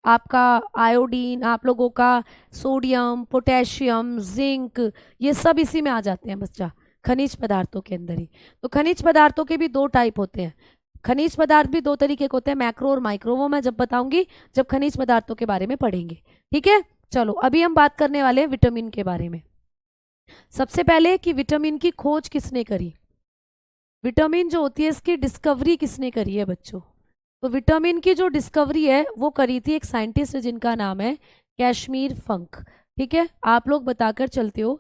आपका आयोडीन, आप लोगों का सोडियम, पोटेशियम, जिंक, ये सब इसी में आ जाते हैं बच्चा, खनिज पदार्थों के अंदर ही। तो खनिज पदार्थों के भी 2 टाइप होते हैं, खनिज पदार्थ भी 2 तरीके के होते हैं, मैक्रो और माइक्रो, वो मैं जब बताऊंगी जब खनिज पदार्थों के बारे में पढ़ेंगे। ठीक है, चलो अभी हम बात करने वाले हैं विटामिन के बारे में। सबसे पहले कि विटामिन की खोज किसने करी, विटामिन जो होती है इसकी डिस्कवरी किसने करी है बच्चों। तो विटामिन की जो डिस्कवरी है वो करी थी एक साइंटिस्ट जिनका नाम है कैशमीर फंक। ठीक है, आप लोग बताकर चलते हो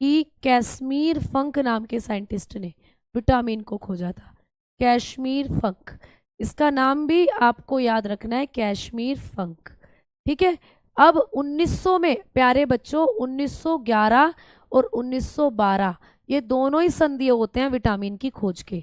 कि कैशमीर फंक नाम के साइंटिस्ट ने विटामिन को खोजा था। कैश्मीर फंक, इसका नाम भी आपको याद रखना है, कैश्मीर फंक। ठीक है। अब 1900 में प्यारे बच्चों 1911 और 1912 ये दोनों ही सन दिए होते हैं विटामिन की खोज के।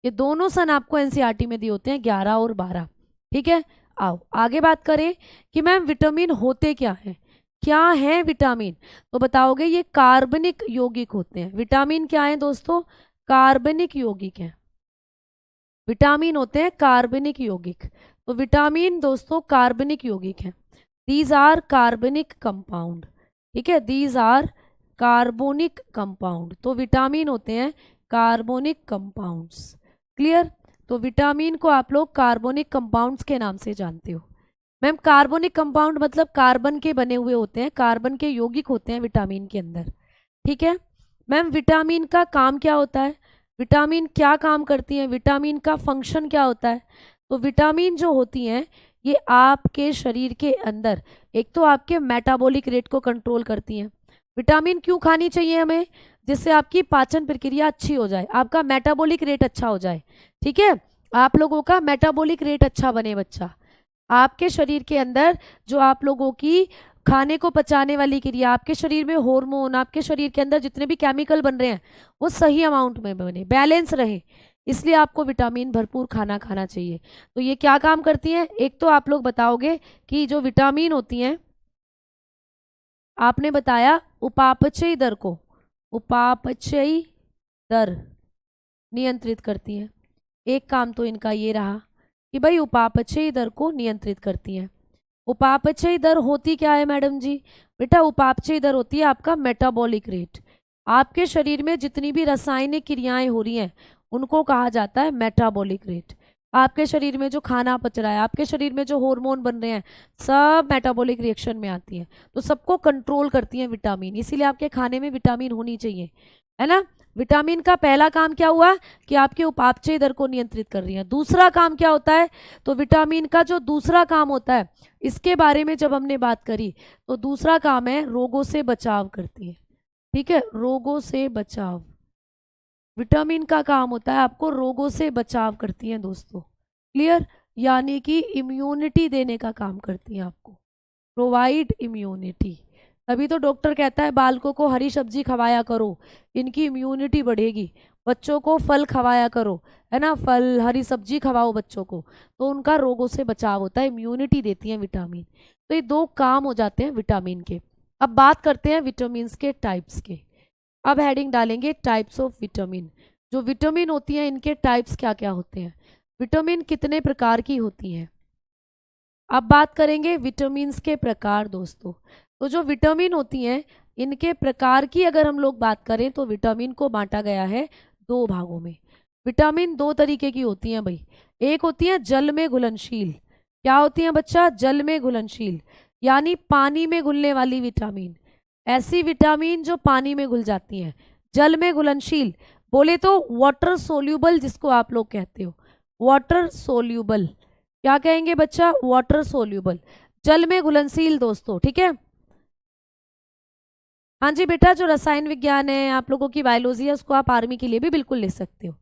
ये दोनों सन आपको एनसीईआरटी में दिए होते हैं, 11 और 12। ठीक है। आओ आगे बात करें कि मैम विटामिन होते क्या हैं। क्या है विटामिन, तो बताओगे ये कार्बनिक यौगिक होते हैं। विटामिन क्या है दोस्तों, कार्बनिक यौगिक हैं। विटामिन होते हैं कार्बनिक यौगिक। तो विटामिन दोस्तों कार्बनिक यौगिक हैं। दीज आर कार्बनिक कंपाउंड। ठीक है, दीज आर कार्बोनिक कंपाउंड। तो विटामिन होते हैं कार्बोनिक कंपाउंड्स। क्लियर। तो विटामिन को आप लोग कार्बोनिक कंपाउंड्स के नाम से जानते हो। मैम कार्बोनिक कंपाउंड मतलब कार्बन के बने हुए होते हैं, कार्बन के यौगिक होते हैं विटामिन के अंदर। ठीक है। मैम विटामिन का काम क्या होता है, विटामिन क्या काम करती हैं, विटामिन का फंक्शन क्या होता है। तो विटामिन जो होती हैं ये आपके शरीर के अंदर एक तो आपके मेटाबॉलिक रेट को कंट्रोल करती हैं। विटामिन क्यों खानी चाहिए हमें, जिससे आपकी पाचन प्रक्रिया अच्छी हो जाए, आपका मेटाबॉलिक रेट अच्छा हो जाए। ठीक है, आप लोगों का मेटाबॉलिक रेट अच्छा बने बच्चा। आपके शरीर के अंदर जो आप लोगों की खाने को पचाने वाली क्रिया, आपके शरीर में हार्मोन, आपके शरीर के अंदर जितने भी केमिकल बन रहे हैं वो सही अमाउंट में बने, बैलेंस रहे, इसलिए आपको विटामिन भरपूर खाना खाना चाहिए। तो ये क्या काम करती हैं, एक तो आप लोग बताओगे कि जो विटामिन होती हैं, आपने बताया उपापचयी दर को, उपापचयी दर नियंत्रित करती हैं। एक काम तो इनका ये रहा कि भाई उपापचयी दर को नियंत्रित करती हैं। उपापचयी दर होती क्या है मैडम जी, बेटा उपापचयी दर होती है आपका मेटाबॉलिक रेट। आपके शरीर में जितनी भी रासायनिक क्रियाएं हो रही हैं उनको कहा जाता है मेटाबॉलिक रेट। आपके शरीर में जो खाना पच रहा है, आपके शरीर में जो हार्मोन बन रहे हैं, सब मेटाबॉलिक रिएक्शन में आती हैं। तो सबको कंट्रोल करती हैं विटामिन, इसीलिए आपके खाने में विटामिन होनी चाहिए, है ना। विटामिन का पहला काम क्या हुआ कि आपके उपापचय दर को नियंत्रित कर रही है। दूसरा काम क्या होता है, तो विटामिन का जो दूसरा काम होता है इसके बारे में जब हमने बात करी तो दूसरा काम है रोगों से बचाव करती है। ठीक है, रोगों से बचाव, विटामिन का काम होता है आपको रोगों से बचाव करती हैं दोस्तों। क्लियर, यानी कि इम्यूनिटी देने का काम करती हैं आपको, प्रोवाइड इम्यूनिटी। तभी तो डॉक्टर कहता है बालकों को हरी सब्जी खवाया करो, इनकी इम्यूनिटी बढ़ेगी। बच्चों को फल खवाया करो, है ना, फल हरी सब्जी खवाओ बच्चों को, तो उनका रोगों से बचाव होता है, इम्यूनिटी देती हैं विटामिन। तो ये दो काम हो जाते हैं विटामिन के। अब बात करते हैं विटामिन के टाइप्स के। अब हेडिंग डालेंगे टाइप्स ऑफ विटामिन। जो विटामिन होती हैं इनके टाइप्स क्या क्या होते हैं, विटामिन कितने प्रकार की होती हैं। अब बात करेंगे विटामिन के प्रकार दोस्तों। तो जो विटामिन होती हैं इनके प्रकार की अगर हम लोग बात करें तो विटामिन को बांटा गया है दो भागों में। विटामिन दो तरीके की होती हैं भाई, एक होती है जल में घुलनशील। क्या होती है बच्चा, जल में घुलनशील, यानी पानी में घुलने वाली विटामिन। ऐसी विटामिन जो पानी में घुल जाती हैं, जल में घुलनशील, बोले तो वाटर सोल्यूबल जिसको आप लोग कहते हो, वाटर सोल्यूबल। क्या कहेंगे बच्चा, वाटर सोल्यूबल, जल में घुलनशील दोस्तों। ठीक है, हाँ जी बेटा, जो रसायन विज्ञान है आप लोगों की बायोलॉजी है उसको आप आर्मी के लिए भी बिल्कुल ले सकते हो।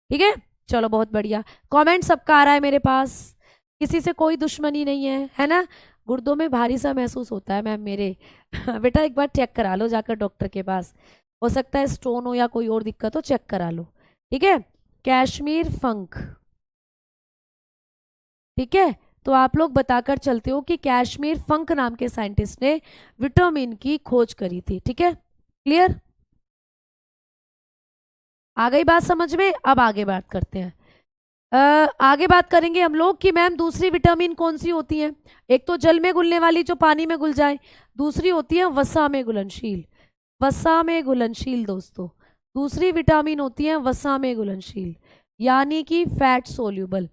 ठीक है, चलो बहुत बढ़िया, कमेंट सबका आ रहा है मेरे पास, किसी से कोई दुश्मनी नहीं है ना। गुर्दों में भारी सा महसूस होता है मैम मेरे बेटा एक बार चेक करा लो जाकर डॉक्टर के पास, हो सकता है स्टोन हो या कोई और दिक्कत हो, चेक करा लो। ठीक है, कैश्मीर फंक। ठीक है, तो आप लोग बताकर चलते हो कि कैश्मीर फंक नाम के साइंटिस्ट ने विटामिन की खोज करी थी। ठीक है, क्लियर, आ गई बात समझ में। अब आगे बात करते हैं, आगे बात करेंगे हम लोग कि मैम दूसरी विटामिन कौन सी होती है। एक तो जल में घुलने वाली जो पानी में घुल जाए, दूसरी होती है वसा में घुलनशील। वसा में घुलनशील दोस्तों, दूसरी विटामिन होती है वसा में घुलनशील, यानी कि फैट सोल्यूबल।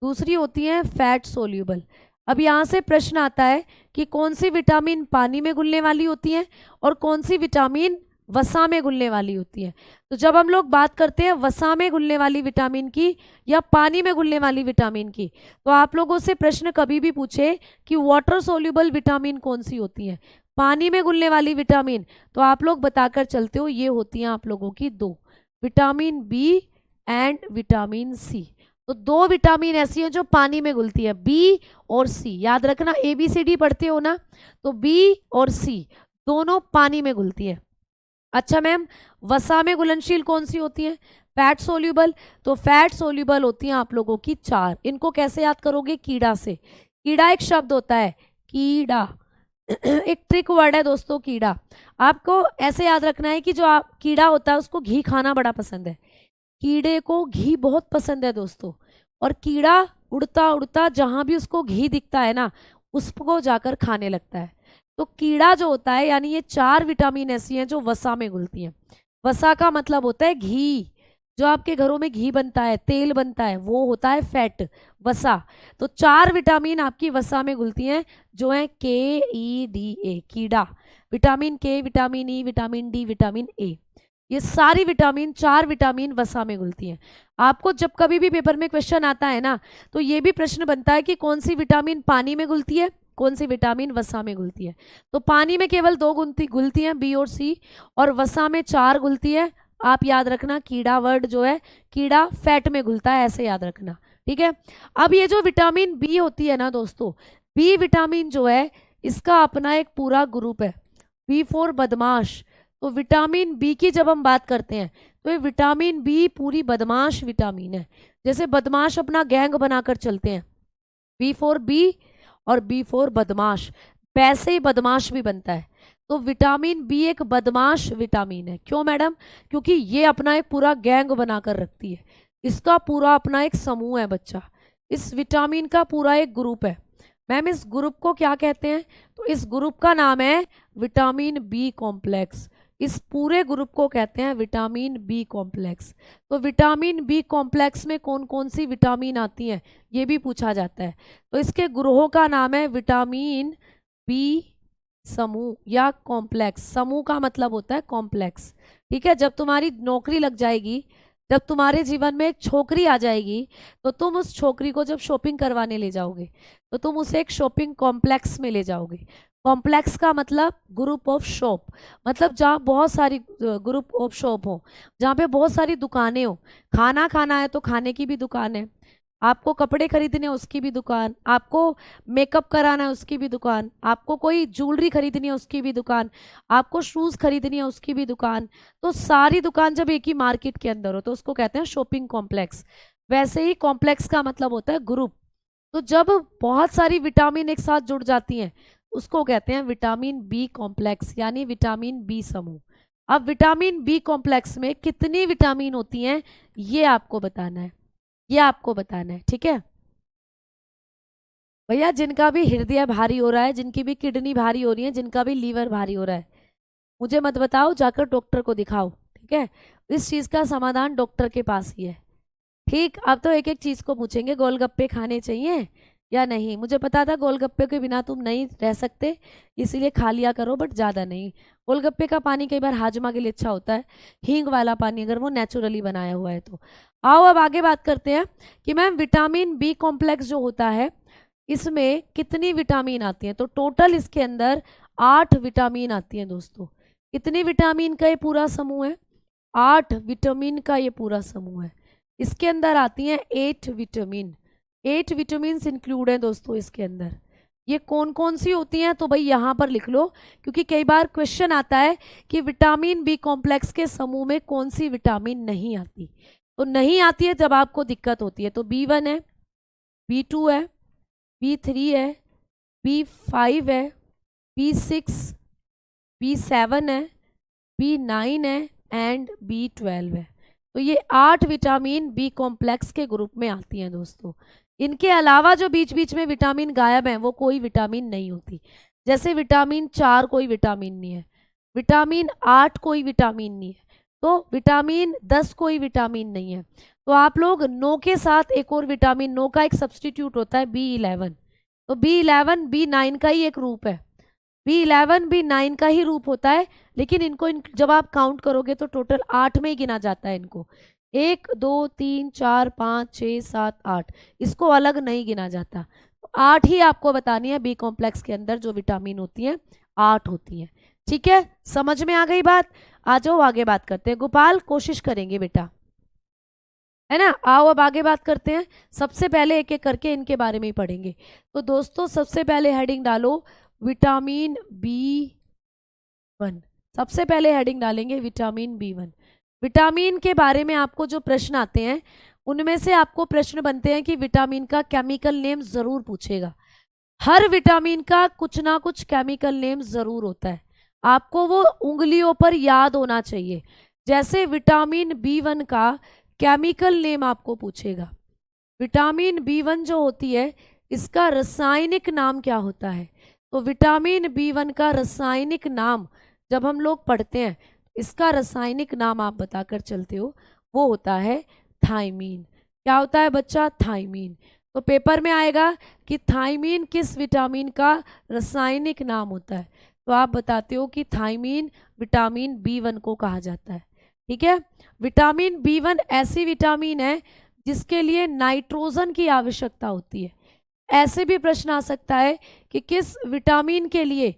दूसरी होती है फैट सोल्यूबल। अब यहाँ से प्रश्न आता है कि कौन सी विटामिन पानी में घुलने वाली होती है और कौन सी विटामिन वसा में घुलने वाली होती है। तो जब हम लोग बात करते हैं वसा में घुलने वाली विटामिन की या पानी में घुलने वाली विटामिन की, तो आप लोगों से प्रश्न कभी भी पूछे कि वाटर सोल्यूबल विटामिन कौन सी होती है, पानी में घुलने वाली विटामिन, तो आप लोग बताकर चलते हो ये होती हैं आप लोगों की दो, vitamin B and vitamin C. तो 2 विटामिन ऐसी हैं जो पानी में घुलती है, बी और सी। याद रखना, ABCD पढ़ते हो ना, तो बी और सी दोनों पानी में घुलती है। अच्छा मैम, वसा में घुलनशील कौन सी होती है? Fat soluble. तो फैट सोल्यूबल होती हैं आप लोगों की 4। इनको कैसे याद करोगे? कीड़ा से। कीड़ा एक शब्द होता है, कीड़ा एक ट्रिक वर्ड है दोस्तों, कीड़ा। आपको ऐसे याद रखना है कि जो आप कीड़ा होता है उसको घी खाना बड़ा पसंद है। कीड़े को घी बहुत पसंद है दोस्तों, और कीड़ा उड़ता उड़ता जहां भी उसको घी दिखता है ना, उसको जाकर खाने लगता है। तो कीड़ा जो होता है, यानी ये 4 विटामिन ऐसी हैं जो वसा में घुलती हैं। वसा का मतलब होता है घी। जो आपके घरों में घी बनता है, तेल बनता है, वो होता है फैट, वसा। तो 4 विटामिन आपकी वसा में घुलती हैं, जो है KEDA, कीड़ा। विटामिन के, vitamin E, vitamin D, vitamin A, ये सारी विटामिन, 4 विटामिन वसा में घुलती हैं। आपको जब कभी भी पेपर में क्वेश्चन आता है ना, तो ये भी प्रश्न बनता है कि कौन सी विटामिन पानी में घुलती है, कौन सी विटामिन वसा में घुलती है। तो पानी में केवल 2 घुलती हैं, बी और सी, और वसा में 4 घुलती है। आप याद रखना, कीड़ा वर्ड जो है, कीड़ा फैट में घुलता है, ऐसे याद रखना, ठीक है। अब ये जो विटामिन बी होती है ना दोस्तों, बी विटामिन जो है, इसका अपना एक पूरा ग्रुप है, बी फॉर बदमाश। तो विटामिन बी की जब हम बात करते हैं, तो ये विटामिन बी पूरी बदमाश विटामिन है। जैसे बदमाश अपना गैंग बनाकर चलते हैं, बी फॉर बी और बी फॉर बदमाश, वैसे ही बदमाश भी बनता है। तो विटामिन बी एक बदमाश विटामिन है। क्यों मैडम? क्योंकि ये अपना एक पूरा गैंग बनाकर रखती है, इसका पूरा अपना एक समूह है बच्चा। इस विटामिन का पूरा एक ग्रुप है। मैम इस ग्रुप को क्या कहते हैं? तो इस ग्रुप का नाम है विटामिन बी कॉम्प्लेक्स। इस पूरे ग्रुप को कहते हैं विटामिन बी कॉम्प्लेक्स। तो विटामिन बी कॉम्प्लेक्स में कौन कौन सी विटामिन आती हैं, ये भी पूछा जाता है। तो इसके ग्रोह का नाम है विटामिन बी समूह या कॉम्प्लेक्स। समूह का मतलब होता है कॉम्प्लेक्स, ठीक है। जब तुम्हारी नौकरी लग जाएगी, जब तुम्हारे जीवन में एक छोकरी आ जाएगी, तो तुम उस छोकरी को जब शॉपिंग करवाने ले जाओगे, तो तुम उसे एक शॉपिंग कॉम्प्लेक्स में ले जाओगे। कॉम्प्लेक्स का मतलब ग्रुप ऑफ शॉप, मतलब जहाँ बहुत सारी ग्रुप ऑफ शॉप हो, जहाँ पे बहुत सारी दुकानें हो। खाना खाना है तो खाने की भी दुकान है, आपको कपड़े खरीदने हैं उसकी भी दुकान, आपको मेकअप कराना है उसकी भी दुकान, आपको कोई ज्वेलरी खरीदनी है उसकी भी दुकान, आपको शूज़ खरीदनी है उसकी भी दुकान। तो सारी दुकान जब एक ही मार्केट के अंदर हो, तो उसको कहते हैं शॉपिंग कॉम्प्लेक्स। वैसे ही कॉम्प्लेक्स का मतलब होता है ग्रुप। तो जब बहुत सारी विटामिन एक साथ जुड़ जाती हैं, उसको कहते हैं विटामिन बी कॉम्प्लेक्स, यानी विटामिन बी समूह। अब विटामिन बी कॉम्प्लेक्स में कितनी विटामिन होती हैं, ये आपको बताना है, ये आपको बताना है, ठीक है भैया। जिनका भी हृदय भारी हो रहा है, जिनकी भी किडनी भारी हो रही है, जिनका भी लीवर भारी हो रहा है, मुझे मत बताओ, जाकर डॉक्टर को दिखाओ, ठीक है। इस चीज का समाधान डॉक्टर के पास ही है, ठीक। अब तो एक एक चीज को पूछेंगे, गोलगप्पे खाने चाहिए या नहीं। मुझे पता था गोलगप्पे के बिना तुम नहीं रह सकते, इसीलिए खा लिया करो, बट ज़्यादा नहीं। गोलगप्पे का पानी कई बार हाजमा के लिए अच्छा होता है, हींग वाला पानी, अगर वो नेचुरली बनाया हुआ है तो। आओ अब आगे बात करते हैं कि मैम विटामिन बी कॉम्प्लेक्स जो होता है, इसमें कितनी विटामिन आती हैं। तो टोटल इसके अंदर 8 विटामिन आती हैं दोस्तों। कितनी विटामिन का ये पूरा समूह है? 8 विटामिन का ये पूरा समूह है। इसके अंदर आती हैं 8 विटामिन। 8 विटामिन इंक्लूड हैं दोस्तों इसके अंदर। ये कौन कौन सी होती हैं, तो भाई यहाँ पर लिख लो, क्योंकि कई बार क्वेश्चन आता है कि विटामिन बी कॉम्प्लेक्स के समूह में कौन सी विटामिन नहीं आती। तो नहीं आती है जब आपको दिक्कत होती है, तो B1 है, B2 है, B3 है, B5 है, B6, B7 है, B9 है एंड B12 है। तो ये 8 विटामिन बी कॉम्प्लेक्स के ग्रुप में आती हैं दोस्तों। इनके अलावा जो बीच बीच में विटामिन गायब हैं, वो कोई विटामिन नहीं होती। जैसे विटामिन 4 कोई विटामिन नहीं है, विटामिन 8 कोई विटामिन नहीं है, तो विटामिन 10 कोई विटामिन नहीं है। तो आप लोग 9 के साथ एक और विटामिन, 9 का एक सब्सटीट्यूट होता है B11। तो B11 B9 का ही एक रूप है, B11 B9 का ही रूप होता है, लेकिन इनको जब आप काउंट करोगे तो टोटल 8 में ही गिना जाता है इनको। 1 2 3 4 5 6 7 8, इसको अलग नहीं गिना जाता। तो 8 ही आपको बतानी है, बी कॉम्प्लेक्स के अंदर जो विटामिन होती हैं 8 होती हैं, ठीक है। समझ में आ गई बात? आ जाओ आगे बात करते हैं। गोपाल कोशिश करेंगे बेटा। है ना। आओ अब आगे बात करते हैं। सबसे पहले एक एक करके इनके बारे में ही पढ़ेंगे। तो दोस्तों सबसे पहले हेडिंग डालो विटामिन B1। सबसे पहले हेडिंग डालेंगे विटामिन B1। विटामिन के बारे में आपको जो प्रश्न आते हैं उनमें से आपको प्रश्न बनते हैं कि विटामिन का केमिकल नेम जरूर पूछेगा। हर विटामिन का कुछ ना कुछ केमिकल नेम जरूर होता है, आपको वो उंगलियों पर याद होना चाहिए। जैसे विटामिन B1 का केमिकल नेम आपको पूछेगा। विटामिन B1 जो होती है इसका रासायनिक नाम क्या होता है? तो विटामिन B1 का रासायनिक नाम जब हम लोग पढ़ते हैं, इसका रासायनिक नाम आप बताकर चलते हो, वो होता है थायमीन। क्या होता है बच्चा? थायमीन। तो पेपर में आएगा कि थायमीन किस विटामिन का रासायनिक नाम होता है, तो आप बताते हो कि थायमीन विटामिन B1 को कहा जाता है। ठीक है। विटामिन B1 ऐसी विटामिन है जिसके लिए नाइट्रोजन की आवश्यकता होती है। ऐसे भी प्रश्न आ सकता है कि किस विटामिन के लिए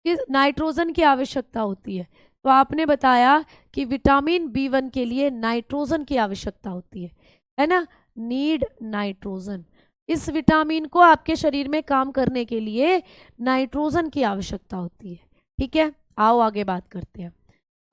किस नाइट्रोजन की आवश्यकता होती है, तो आपने बताया कि विटामिन B1 के लिए नाइट्रोजन की आवश्यकता होती है ना। Need nitrogen. इस विटामिन को आपके शरीर में काम करने के लिए नाइट्रोजन की आवश्यकता होती है। ठीक है, आओ आगे बात करते हैं।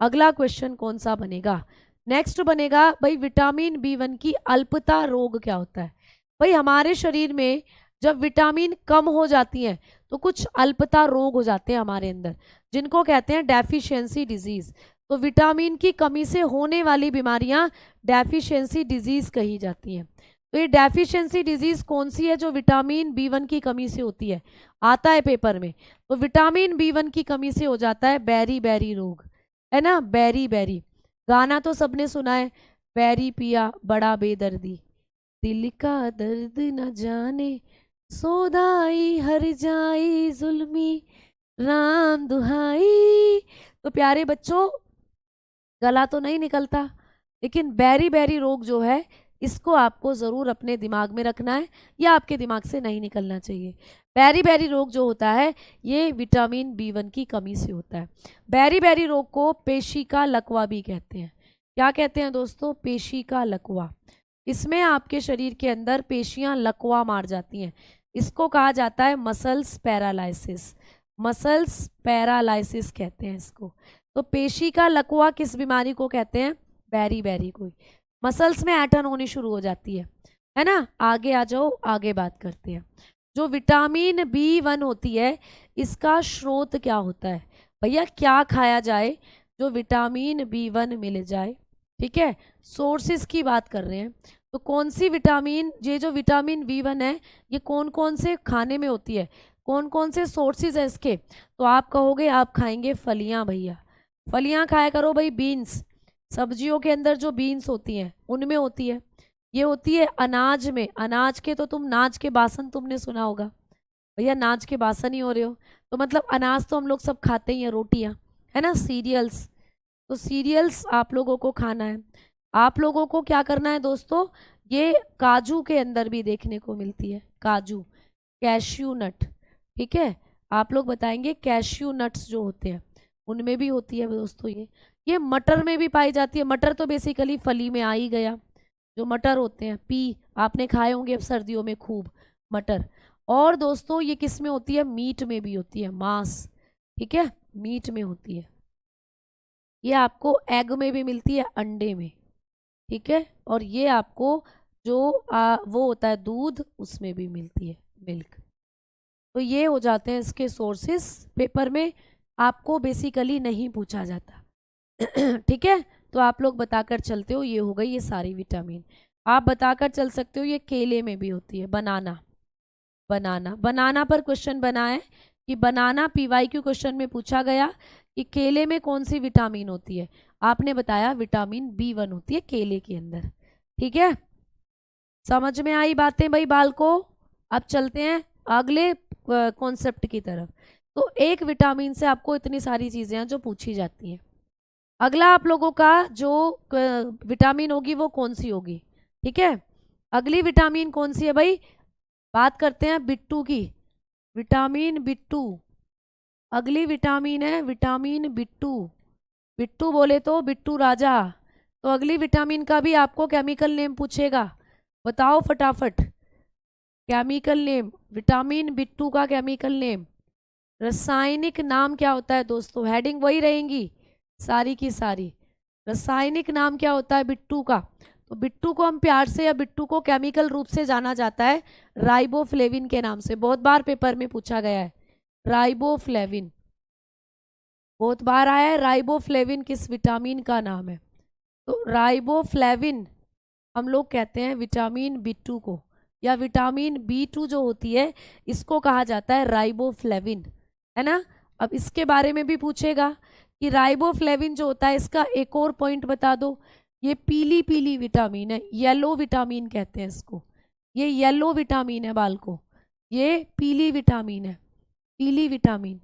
अगला क्वेश्चन कौन सा बनेगा? नेक्स्ट बनेगा भाई विटामिन B1 की अल्पता रोग क्या होता है? भाई हमारे शरीर में जब विटामिन कम हो जाती है तो कुछ अल्पता रोग हो जाते हैं हमारे अंदर, जिनको कहते हैं डेफिशिएंसी डिजीज। तो विटामिन की कमी से होने वाली बीमारियां डेफिशिएंसी डिजीज कही जाती हैं। तो ये डेफिशिएंसी डिजीज कौन सी है जो विटामिन B1 की कमी से होती है? आता है पेपर में। तो विटामिन B1 की कमी से हो जाता है बैरी बैरी रोग, है ना। बैरी बैरी गाना तो सबने सुना है, बैरी पिया बड़ा बेदर्दी, दिल का दर्द न जाने सोदाई हर जाई जुल्मी राम दुहाई। तो प्यारे बच्चों गला तो नहीं निकलता, लेकिन बैरी बैरी रोग जो है इसको आपको ज़रूर अपने दिमाग में रखना है, या आपके दिमाग से नहीं निकलना चाहिए। बैरी बैरी रोग जो होता है ये विटामिन B1 की कमी से होता है। बैरी बैरी रोग को पेशी का लकवा भी कहते हैं। क्या कहते हैं दोस्तों? पेशी का लकवा। इसमें आपके शरीर के अंदर पेशियां लकवा मार जाती हैं, इसको कहा जाता है मसल्स पैरालाइसिस। मसल्स पैरालाइसिस कहते हैं इसको। तो पेशी का लकवा किस बीमारी को कहते हैं? बैरी बैरी को। मसल्स में ऐंठन होनी शुरू हो जाती है ना। आगे आ जाओ, आगे बात करते हैं। जो विटामिन B1 होती है इसका स्रोत क्या होता है? भैया क्या खाया जाए जो विटामिन B1 मिल जाए? ठीक है, सोर्सेस की बात कर रहे हैं। तो कौन सी विटामिन, ये जो विटामिन B1 है ये कौन कौन से खाने में होती है, कौन कौन से सोर्सेज है इसके? तो आप कहोगे आप खाएंगे फलियां। भैया फलियां खाया करो भाई। बीन्स, सब्जियों के अंदर जो बीन्स होती हैं उनमें होती है। ये होती है अनाज में। अनाज के तो तुम नाच के बासन तुमने सुना होगा। भैया नाच के बासन ही हो रहे हो, तो मतलब अनाज तो हम लोग सब खाते ही हैं, रोटियां, है ना। सीरियल्स, तो सीरियल्स आप लोगों को खाना है। आप लोगों को क्या करना है दोस्तों? ये काजू के अंदर भी देखने को मिलती है, काजू, कैश्यू नट। ठीक है, आप लोग बताएंगे कैश्यू नट्स जो होते हैं उनमें भी होती है दोस्तों। ये मटर में भी पाई जाती है। मटर तो बेसिकली फली में आ ही गया। जो मटर होते हैं, पी आपने खाए होंगे अब सर्दियों में खूब मटर। और दोस्तों ये किस में होती है? मीट में भी होती है, मांस। ठीक है, मीट में होती है। ये आपको एग में भी मिलती है, अंडे में। ठीक है, और ये आपको जो वो होता है दूध, उसमें भी मिलती है, मिल्क। तो ये हो जाते हैं इसके सोर्सेस। पेपर में आपको बेसिकली नहीं पूछा जाता। ठीक है, तो आप लोग बताकर चलते हो ये हो गई ये सारी विटामिन। आप बताकर चल सकते हो ये केले में भी होती है, बनाना। बनाना, बनाना पर क्वेश्चन बना है कि बनाना PYQ क्वेश्चन में पूछा गया कि केले में कौन सी विटामिन होती है? आपने बताया विटामिन B1 होती है केले के अंदर। ठीक है, समझ में आई बातें भाई बालको? अब चलते हैं अगले कॉन्सेप्ट की तरफ। तो एक विटामिन से आपको इतनी सारी चीजें हैं जो पूछी जाती हैं। अगला आप लोगों का जो विटामिन होगी वो कौन सी होगी? ठीक है, अगली विटामिन कौन सी है भाई? बात करते हैं बिट्टू की। विटामिन बिट्टू, अगली विटामिन है विटामिन बिट्टू। बिट्टू बोले तो बिट्टू राजा, तो अगली विटामिन का भी आपको केमिकल नेम पूछेगा, बताओ फटाफट। केमिकल नेम, विटामिन B2 का केमिकल नेम, रासायनिक नाम क्या होता है दोस्तों? हेडिंग वही रहेंगी सारी की सारी। रासायनिक नाम क्या होता है बिट्टू का? तो बिट्टू को हम प्यार से, या बिट्टू को केमिकल रूप से जाना जाता है राइबोफ्लेविन के नाम से। बहुत बार पेपर में पूछा गया है राइबोफ्लेविन, बहुत बार आया है राइबोफ्लेविन किस विटामिन का नाम है। तो राइबोफ्लेविन हम लोग कहते हैं विटामिन B2 को, या विटामिन B2 जो होती है इसको कहा जाता है राइबोफ्लेविन, है ना। अब इसके बारे में भी पूछेगा कि राइबोफ्लेविन जो होता है इसका एक और पॉइंट बता दो। ये पीली पीली विटामिन है, येलो विटामिन कहते हैं इसको। ये येलो विटामिन है बालको, ये पीली विटामिन है, पीली विटामिन,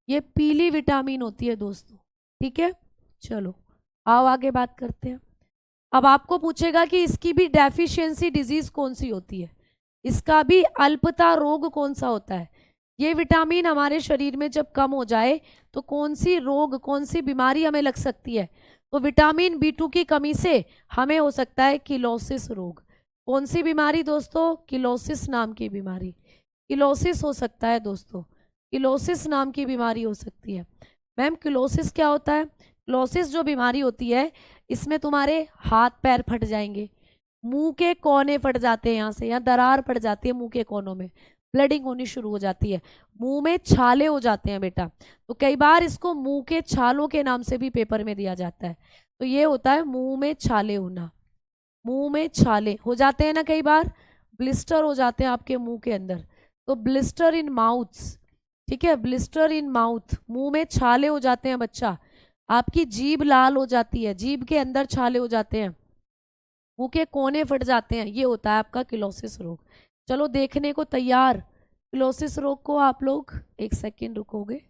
ये पीली विटामिन होती है दोस्तों, ठीक है। चलो आओ आगे बात करते हैं। अब आपको पूछेगा कि इसकी भी डेफिशिएंसी डिजीज कौन सी होती है, इसका भी अल्पता रोग कौन सा होता है। ये विटामिन हमारे शरीर में जब कम हो जाए तो कौन सी रोग, कौन सी बीमारी हमें लग सकती है? तो विटामिन B2 की कमी से हमें हो सकता है किलोसिस रोग। कौन सी बीमारी दोस्तों? किलोसिस नाम की बीमारी, किलोसिस हो सकता है दोस्तों, किलोसिस नाम की बीमारी हो सकती है। मैम किलोसिस क्या होता है? किलोसिस जो बीमारी होती है इसमें तुम्हारे हाथ पैर फट जाएंगे, मुंह के कोने फट जाते हैं, यहाँ से यहाँ दरार पड़ जाती है मुंह के कोनों में, ब्लीडिंग होनी शुरू हो जाती है, मुंह में छाले हो जाते हैं बेटा। तो कई बार इसको मुंह के छालों के नाम से भी पेपर में दिया जाता है। तो ये होता है मुंह में छाले होना, मुंह में छाले हो जाते हैं ना, कई बार ब्लिस्टर हो जाते हैं आपके मुंह के अंदर, तो ब्लिस्टर इन माउथ्स, ठीक है, ब्लिस्टर इन माउथ, मुंह में छाले हो जाते हैं बच्चा। आपकी जीभ लाल हो जाती है, जीभ के अंदर छाले हो जाते हैं, मुंह के कोने फट जाते हैं, ये होता है आपका किलोसिस रोग। चलो देखने को तैयार किलोसिस रोग को आप लोग? एक सेकंड रुकोगे?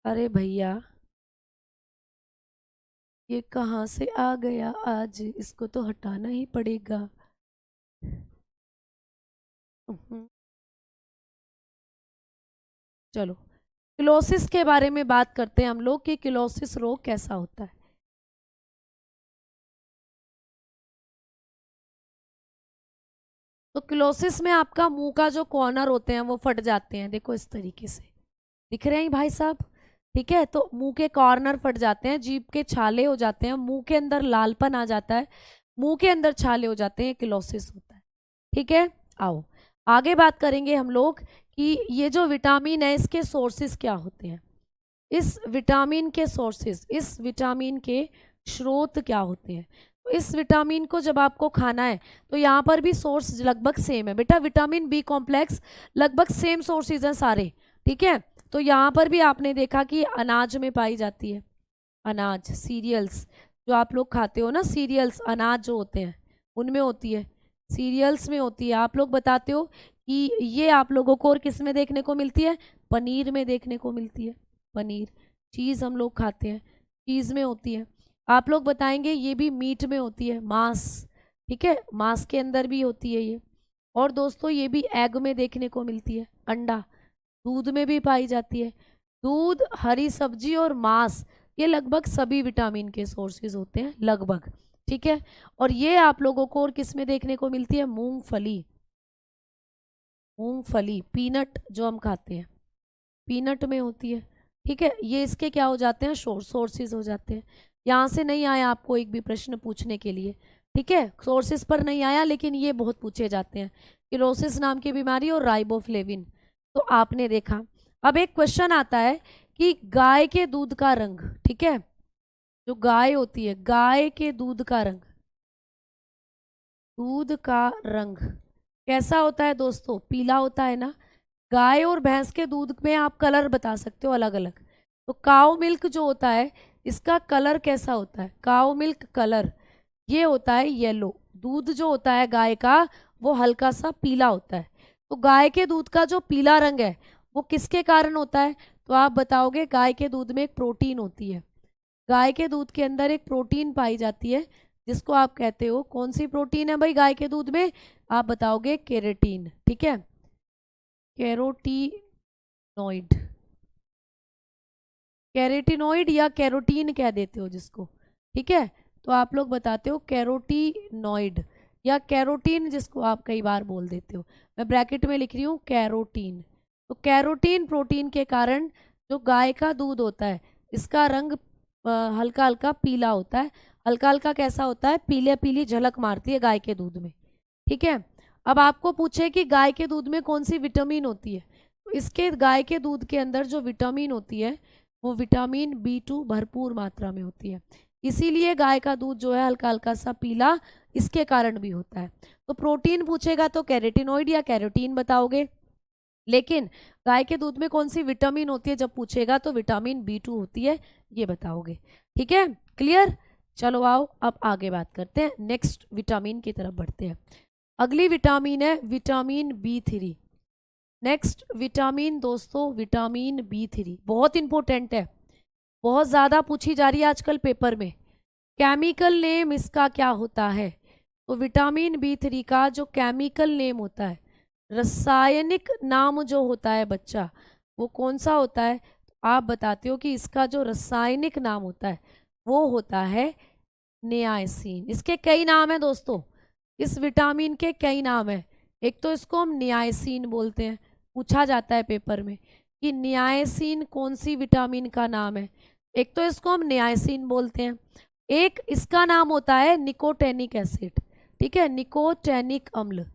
अरे भैया ये कहाँ से आ गया आज, इसको तो हटाना ही पड़ेगा। चलो किलोसिस के बारे में बात करते हैं हम लोग कि किलोसिस रोग कैसा होता है। तो किलोसिस में आपका मुंह का जो कॉर्नर होते हैं वो फट जाते हैं, देखो इस तरीके से दिख रहे हैं भाई साहब, ठीक है। तो मुंह के कॉर्नर फट जाते हैं, जीभ के छाले हो जाते हैं, मुंह के अंदर लालपन आ जाता है, मुंह के अंदर छाले हो जाते हैं, किलोसिस होता है, ठीक है। आओ आगे बात करेंगे हम लोग कि ये जो विटामिन है इसके सोर्सेस क्या होते हैं, इस विटामिन के सोर्सेस, इस विटामिन के स्रोत क्या होते हैं। तो इस विटामिन को जब आपको खाना है तो यहाँ पर भी सोर्स लगभग सेम है बेटा, विटामिन B कॉम्प्लेक्स लगभग सेम सोर्सेज हैं सारे, ठीक है। तो यहाँ पर भी आपने देखा कि अनाज में पाई जाती है, अनाज, सीरियल्स जो आप लोग खाते हो ना, सीरियल्स अनाज जो होते हैं उनमें होती है, सीरियल्स में होती है। आप लोग बताते हो कि ये आप लोगों को और किस में देखने को मिलती है? पनीर में देखने को मिलती है, पनीर, चीज़ हम लोग खाते हैं, चीज़ में होती है। आप लोग बताएंगे ये भी मीट में होती है, मांस, ठीक है, मांस के अंदर भी होती है ये। और दोस्तों ये भी एग में देखने को मिलती है, अंडा, दूध में भी पाई जाती है। दूध, हरी सब्जी और मांस ये लगभग सभी विटामिन के सोर्सेज होते हैं लगभग, ठीक है। और ये आप लोगों को और किस में देखने को मिलती है? मूंगफली, मूंगफली, पीनट जो हम खाते हैं, पीनट में होती है, ठीक है। ये इसके क्या हो जाते हैं? सोर्सेज हो जाते हैं। यहाँ से नहीं आया आपको एक भी प्रश्न पूछने के लिए, ठीक है, सोर्सेज पर नहीं आया, लेकिन ये बहुत पूछे जाते हैं, किलोसिस नाम की बीमारी और राइबोफ्लेविन, तो आपने देखा। अब एक क्वेश्चन आता है कि गाय के दूध का रंग, ठीक है, जो गाय होती है, गाय के दूध का रंग, दूध का रंग कैसा होता है दोस्तों? पीला होता है ना। गाय और भैंस के दूध में आप कलर बता सकते हो अलग अलग। तो काऊ मिल्क जो होता है इसका कलर कैसा होता है? काऊ मिल्क कलर ये होता है येलो। दूध जो होता है गाय का वो हल्का सा पीला होता है। तो गाय के दूध का जो पीला रंग है वो किसके कारण होता है? तो आप बताओगे गाय के दूध में एक प्रोटीन होती है, गाय के दूध के अंदर एक प्रोटीन पाई जाती है जिसको आप कहते हो, कौन सी प्रोटीन है भाई गाय के दूध में? आप बताओगे केरेटीन, ठीक है, कैरोटीनॉइड, कैरेटिनॉइड या कैरोटीन कह देते हो जिसको, ठीक है, तो आप लोग बताते हो कैरोटीनॉइड या कैरोटीन जिसको आप कई बार बोल देते हो। मैं ब्रैकेट में लिख रही हूँ कैरोटीन। तो कैरोटीन प्रोटीन के कारण जो गाय का दूध होता है इसका रंग हल्का हल्का पीला होता है। हल्का हल्का कैसा होता है? पीले पीली झलक मारती है गाय के दूध में, ठीक है। अब आपको पूछे कि गाय के दूध में कौन सी विटामिन होती है, तो इसके गाय के दूध के अंदर जो विटामिन होती है वो विटामिन B2 भरपूर मात्रा में होती है, इसीलिए गाय का दूध जो है हल्का हल्का सा पीला इसके कारण भी होता है। तो प्रोटीन पूछेगा तो कैरेटिनॉइड या कैरोटीन बताओगे, लेकिन गाय के दूध में कौन सी विटामिन होती है जब पूछेगा तो विटामिन B2 होती है, ये बताओगे, ठीक है, क्लियर। चलो आओ अब आगे बात करते हैं, नेक्स्ट विटामिन की तरफ बढ़ते हैं। अगली विटामिन है विटामिन B3। नेक्स्ट विटामिन दोस्तों विटामिन B3 बहुत इंपॉर्टेंट है, बहुत ज़्यादा पूछी जा रही है आजकल पेपर में। केमिकल नेम इसका क्या होता है? तो विटामिन B3 का जो केमिकल नेम होता है, रासायनिक नाम जो होता है बच्चा, वो कौन सा होता है? तो आप बताते हो कि इसका जो रासायनिक नाम होता है वो होता है नियासिन। इसके कई नाम हैं दोस्तों, इस विटामिन के कई नाम हैं। एक तो इसको हम नियासिन बोलते हैं, पूछा जाता है पेपर में कि नियासिन कौन सी विटामिन का नाम है। एक तो इसको हम नियासिन बोलते हैं, एक इसका नाम होता है निकोटेनिक एसिड, ठीक है, निकोटेनिक अम्ल।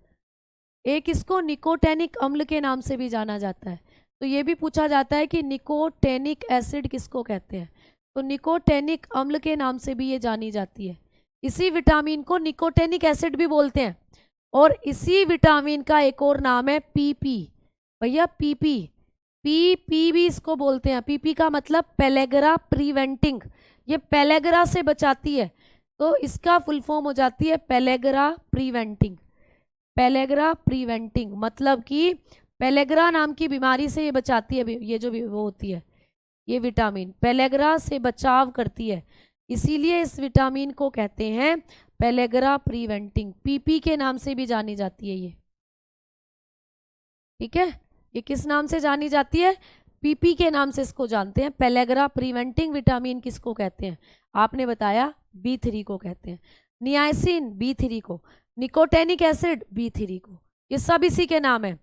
एक इसको निकोटेनिक अम्ल के नाम से भी जाना जाता है। तो ये भी पूछा जाता है कि निकोटेनिक एसिड किसको कहते हैं, तो निकोटेनिक अम्ल के नाम से भी ये जानी जाती है। इसी विटामिन को निकोटेनिक एसिड भी बोलते हैं। और इसी विटामिन का एक और नाम है PP, भैया PP, PP भी इसको बोलते हैं। PP का मतलब पेलेग्रा प्रिवेंटिंग, ये पेलेग्रा से बचाती है, तो इसका फुल फॉर्म हो जाती है पेलेग्रा प्रिवेंटिंग। पेलेग्रा प्रिवेंटिंग मतलब कि पेलेग्रा नाम की बीमारी से ये बचाती है, ये जो वो होती है ये विटामिन पेलेग्रा से बचाव करती है, इसीलिए इस विटामिन को कहते हैं पेलेग्रा प्रिवेंटिंग। PP के नाम से भी जानी जाती है ये, ठीक है, ये किस नाम से जानी जाती है? PP के नाम से इसको जानते हैं। पेलेग्रा प्रिवेंटिंग विटामिन किसको कहते हैं? आपने बताया B3 को कहते हैं, नियासिन B3 को, निकोटेनिक एसिड B3 को, ये सब इसी के नाम है।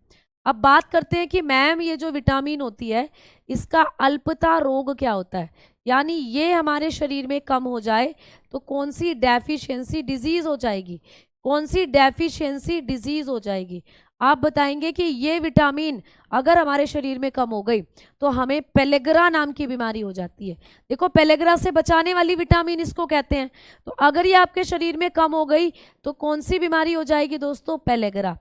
अब बात करते हैं कि मैम ये जो विटामिन होती है इसका अल्पता रोग क्या होता है, यानी ये हमारे शरीर में कम हो जाए तो कौन सी डेफिशिएंसी डिजीज हो जाएगी, कौन सी डेफिशिएंसी डिजीज हो जाएगी। आप बताएंगे कि ये विटामिन अगर हमारे शरीर में कम हो गई तो हमें पेलेग्रा नाम की बीमारी हो जाती है। देखो पेलेग्रा से बचाने वाली विटामिन इसको कहते हैं। तो अगर ये आपके शरीर में कम हो गई तो कौन सी बीमारी हो जाएगी दोस्तों? पेलेग्रा,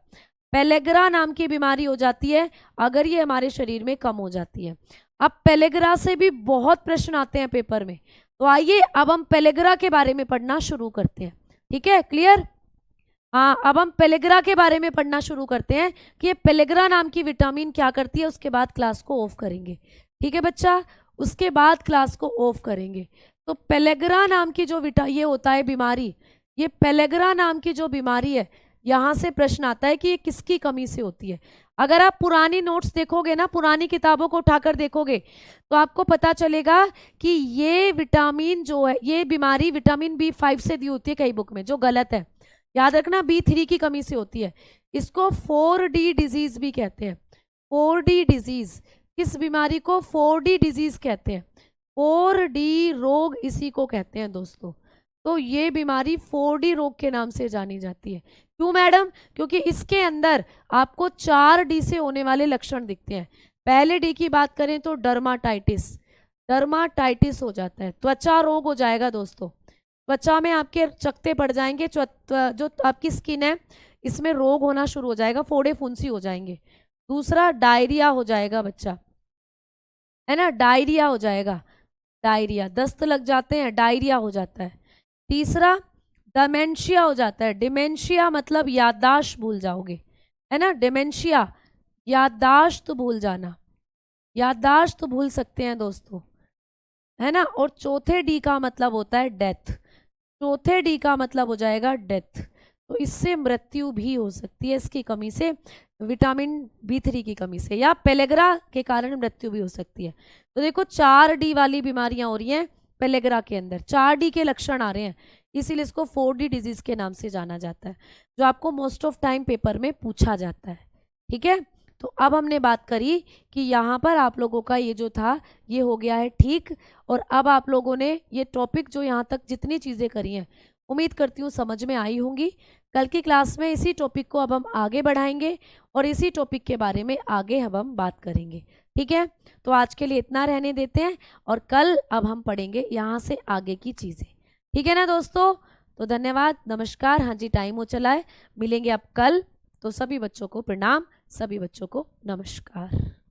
पेलेग्रा नाम की बीमारी हो जाती है अगर ये हमारे शरीर में कम हो जाती है। अब पेलेग्रा से भी बहुत प्रश्न आते हैं पेपर में, तो आइए अब हम पेलेग्रा के बारे में पढ़ना शुरू करते हैं, ठीक है, क्लियर। हाँ, अब हम पेलेग्रा के बारे में पढ़ना शुरू करते हैं कि ये पेलेग्रा नाम की विटामिन क्या करती है, उसके बाद क्लास को ऑफ करेंगे, ठीक है बच्चा, उसके बाद क्लास को ऑफ करेंगे। तो पेलेग्रा नाम की जो ये होता है बीमारी, ये पेलेग्रा नाम की जो बीमारी है, यहाँ से प्रश्न आता है कि ये किसकी कमी से होती है। अगर आप पुरानी नोट्स देखोगे ना, पुरानी किताबों को उठाकर देखोगे तो आपको पता चलेगा कि ये विटामिन जो है, ये बीमारी विटामिन B5 से दी होती है कई बुक में, जो गलत है। याद रखना B3 की कमी से होती है। इसको 4D डिजीज भी कहते हैं। 4D डिजीज, किस बीमारी को 4D डिजीज कहते हैं? 4D रोग इसी को कहते हैं दोस्तों। तो ये बीमारी 4D रोग के नाम से जानी जाती है। क्यों मैडम? क्योंकि इसके अंदर आपको 4D से होने वाले लक्षण दिखते हैं। पहले D की बात करें तो डर्माटाइटिस, डर्माटाइटिस हो जाता है, त्वचा रोग हो जाएगा दोस्तों, त्वचा में आपके चकते पड़ जाएंगे, जो आपकी स्किन है इसमें रोग होना शुरू हो जाएगा, फोड़े फुंसी हो जाएंगे। दूसरा डायरिया हो जाएगा बच्चा, है ना, डायरिया हो जाएगा, डायरिया, दस्त लग जाते हैं, डायरिया हो जाता है। तीसरा डिमेंशिया हो जाता है, डिमेंशिया मतलब याददाश्त भूल जाओगे, है ना, डिमेंशिया याददाश्त भूल जाना, याददाश्त भूल सकते हैं दोस्तों, है ना। और चौथे D का मतलब होता है डेथ, चौथे D का मतलब हो जाएगा डेथ। तो इससे मृत्यु भी हो सकती है, इसकी कमी से, विटामिन B3 की कमी से, या पेलेग्रा के कारण मृत्यु भी हो सकती है। तो देखो 4D वाली बीमारियां हो रही हैं पेलेग्रा के अंदर, 4D के लक्षण आ रहे हैं, इसीलिए इसको 4D डिजीज के नाम से जाना जाता है, जो आपको मोस्ट ऑफ टाइम पेपर में पूछा जाता है। ठीक है, तो अब हमने बात करी कि यहाँ पर आप लोगों का ये जो था ये हो गया है ठीक, और अब आप लोगों ने ये टॉपिक जो यहाँ तक जितनी चीज़ें करी हैं उम्मीद करती हूँ समझ में आई होंगी। कल की क्लास में इसी टॉपिक को अब हम आगे बढ़ाएंगे और इसी टॉपिक के बारे में आगे अब हम बात करेंगे। ठीक है, तो आज के लिए इतना रहने देते हैं और कल अब हम पढ़ेंगे यहाँ से आगे की चीज़ें। ठीक है ना दोस्तों, तो धन्यवाद, नमस्कार। हाँ जी, टाइम हो चला है, मिलेंगे अब कल। तो सभी बच्चों को प्रणाम, सभी बच्चों को नमस्कार।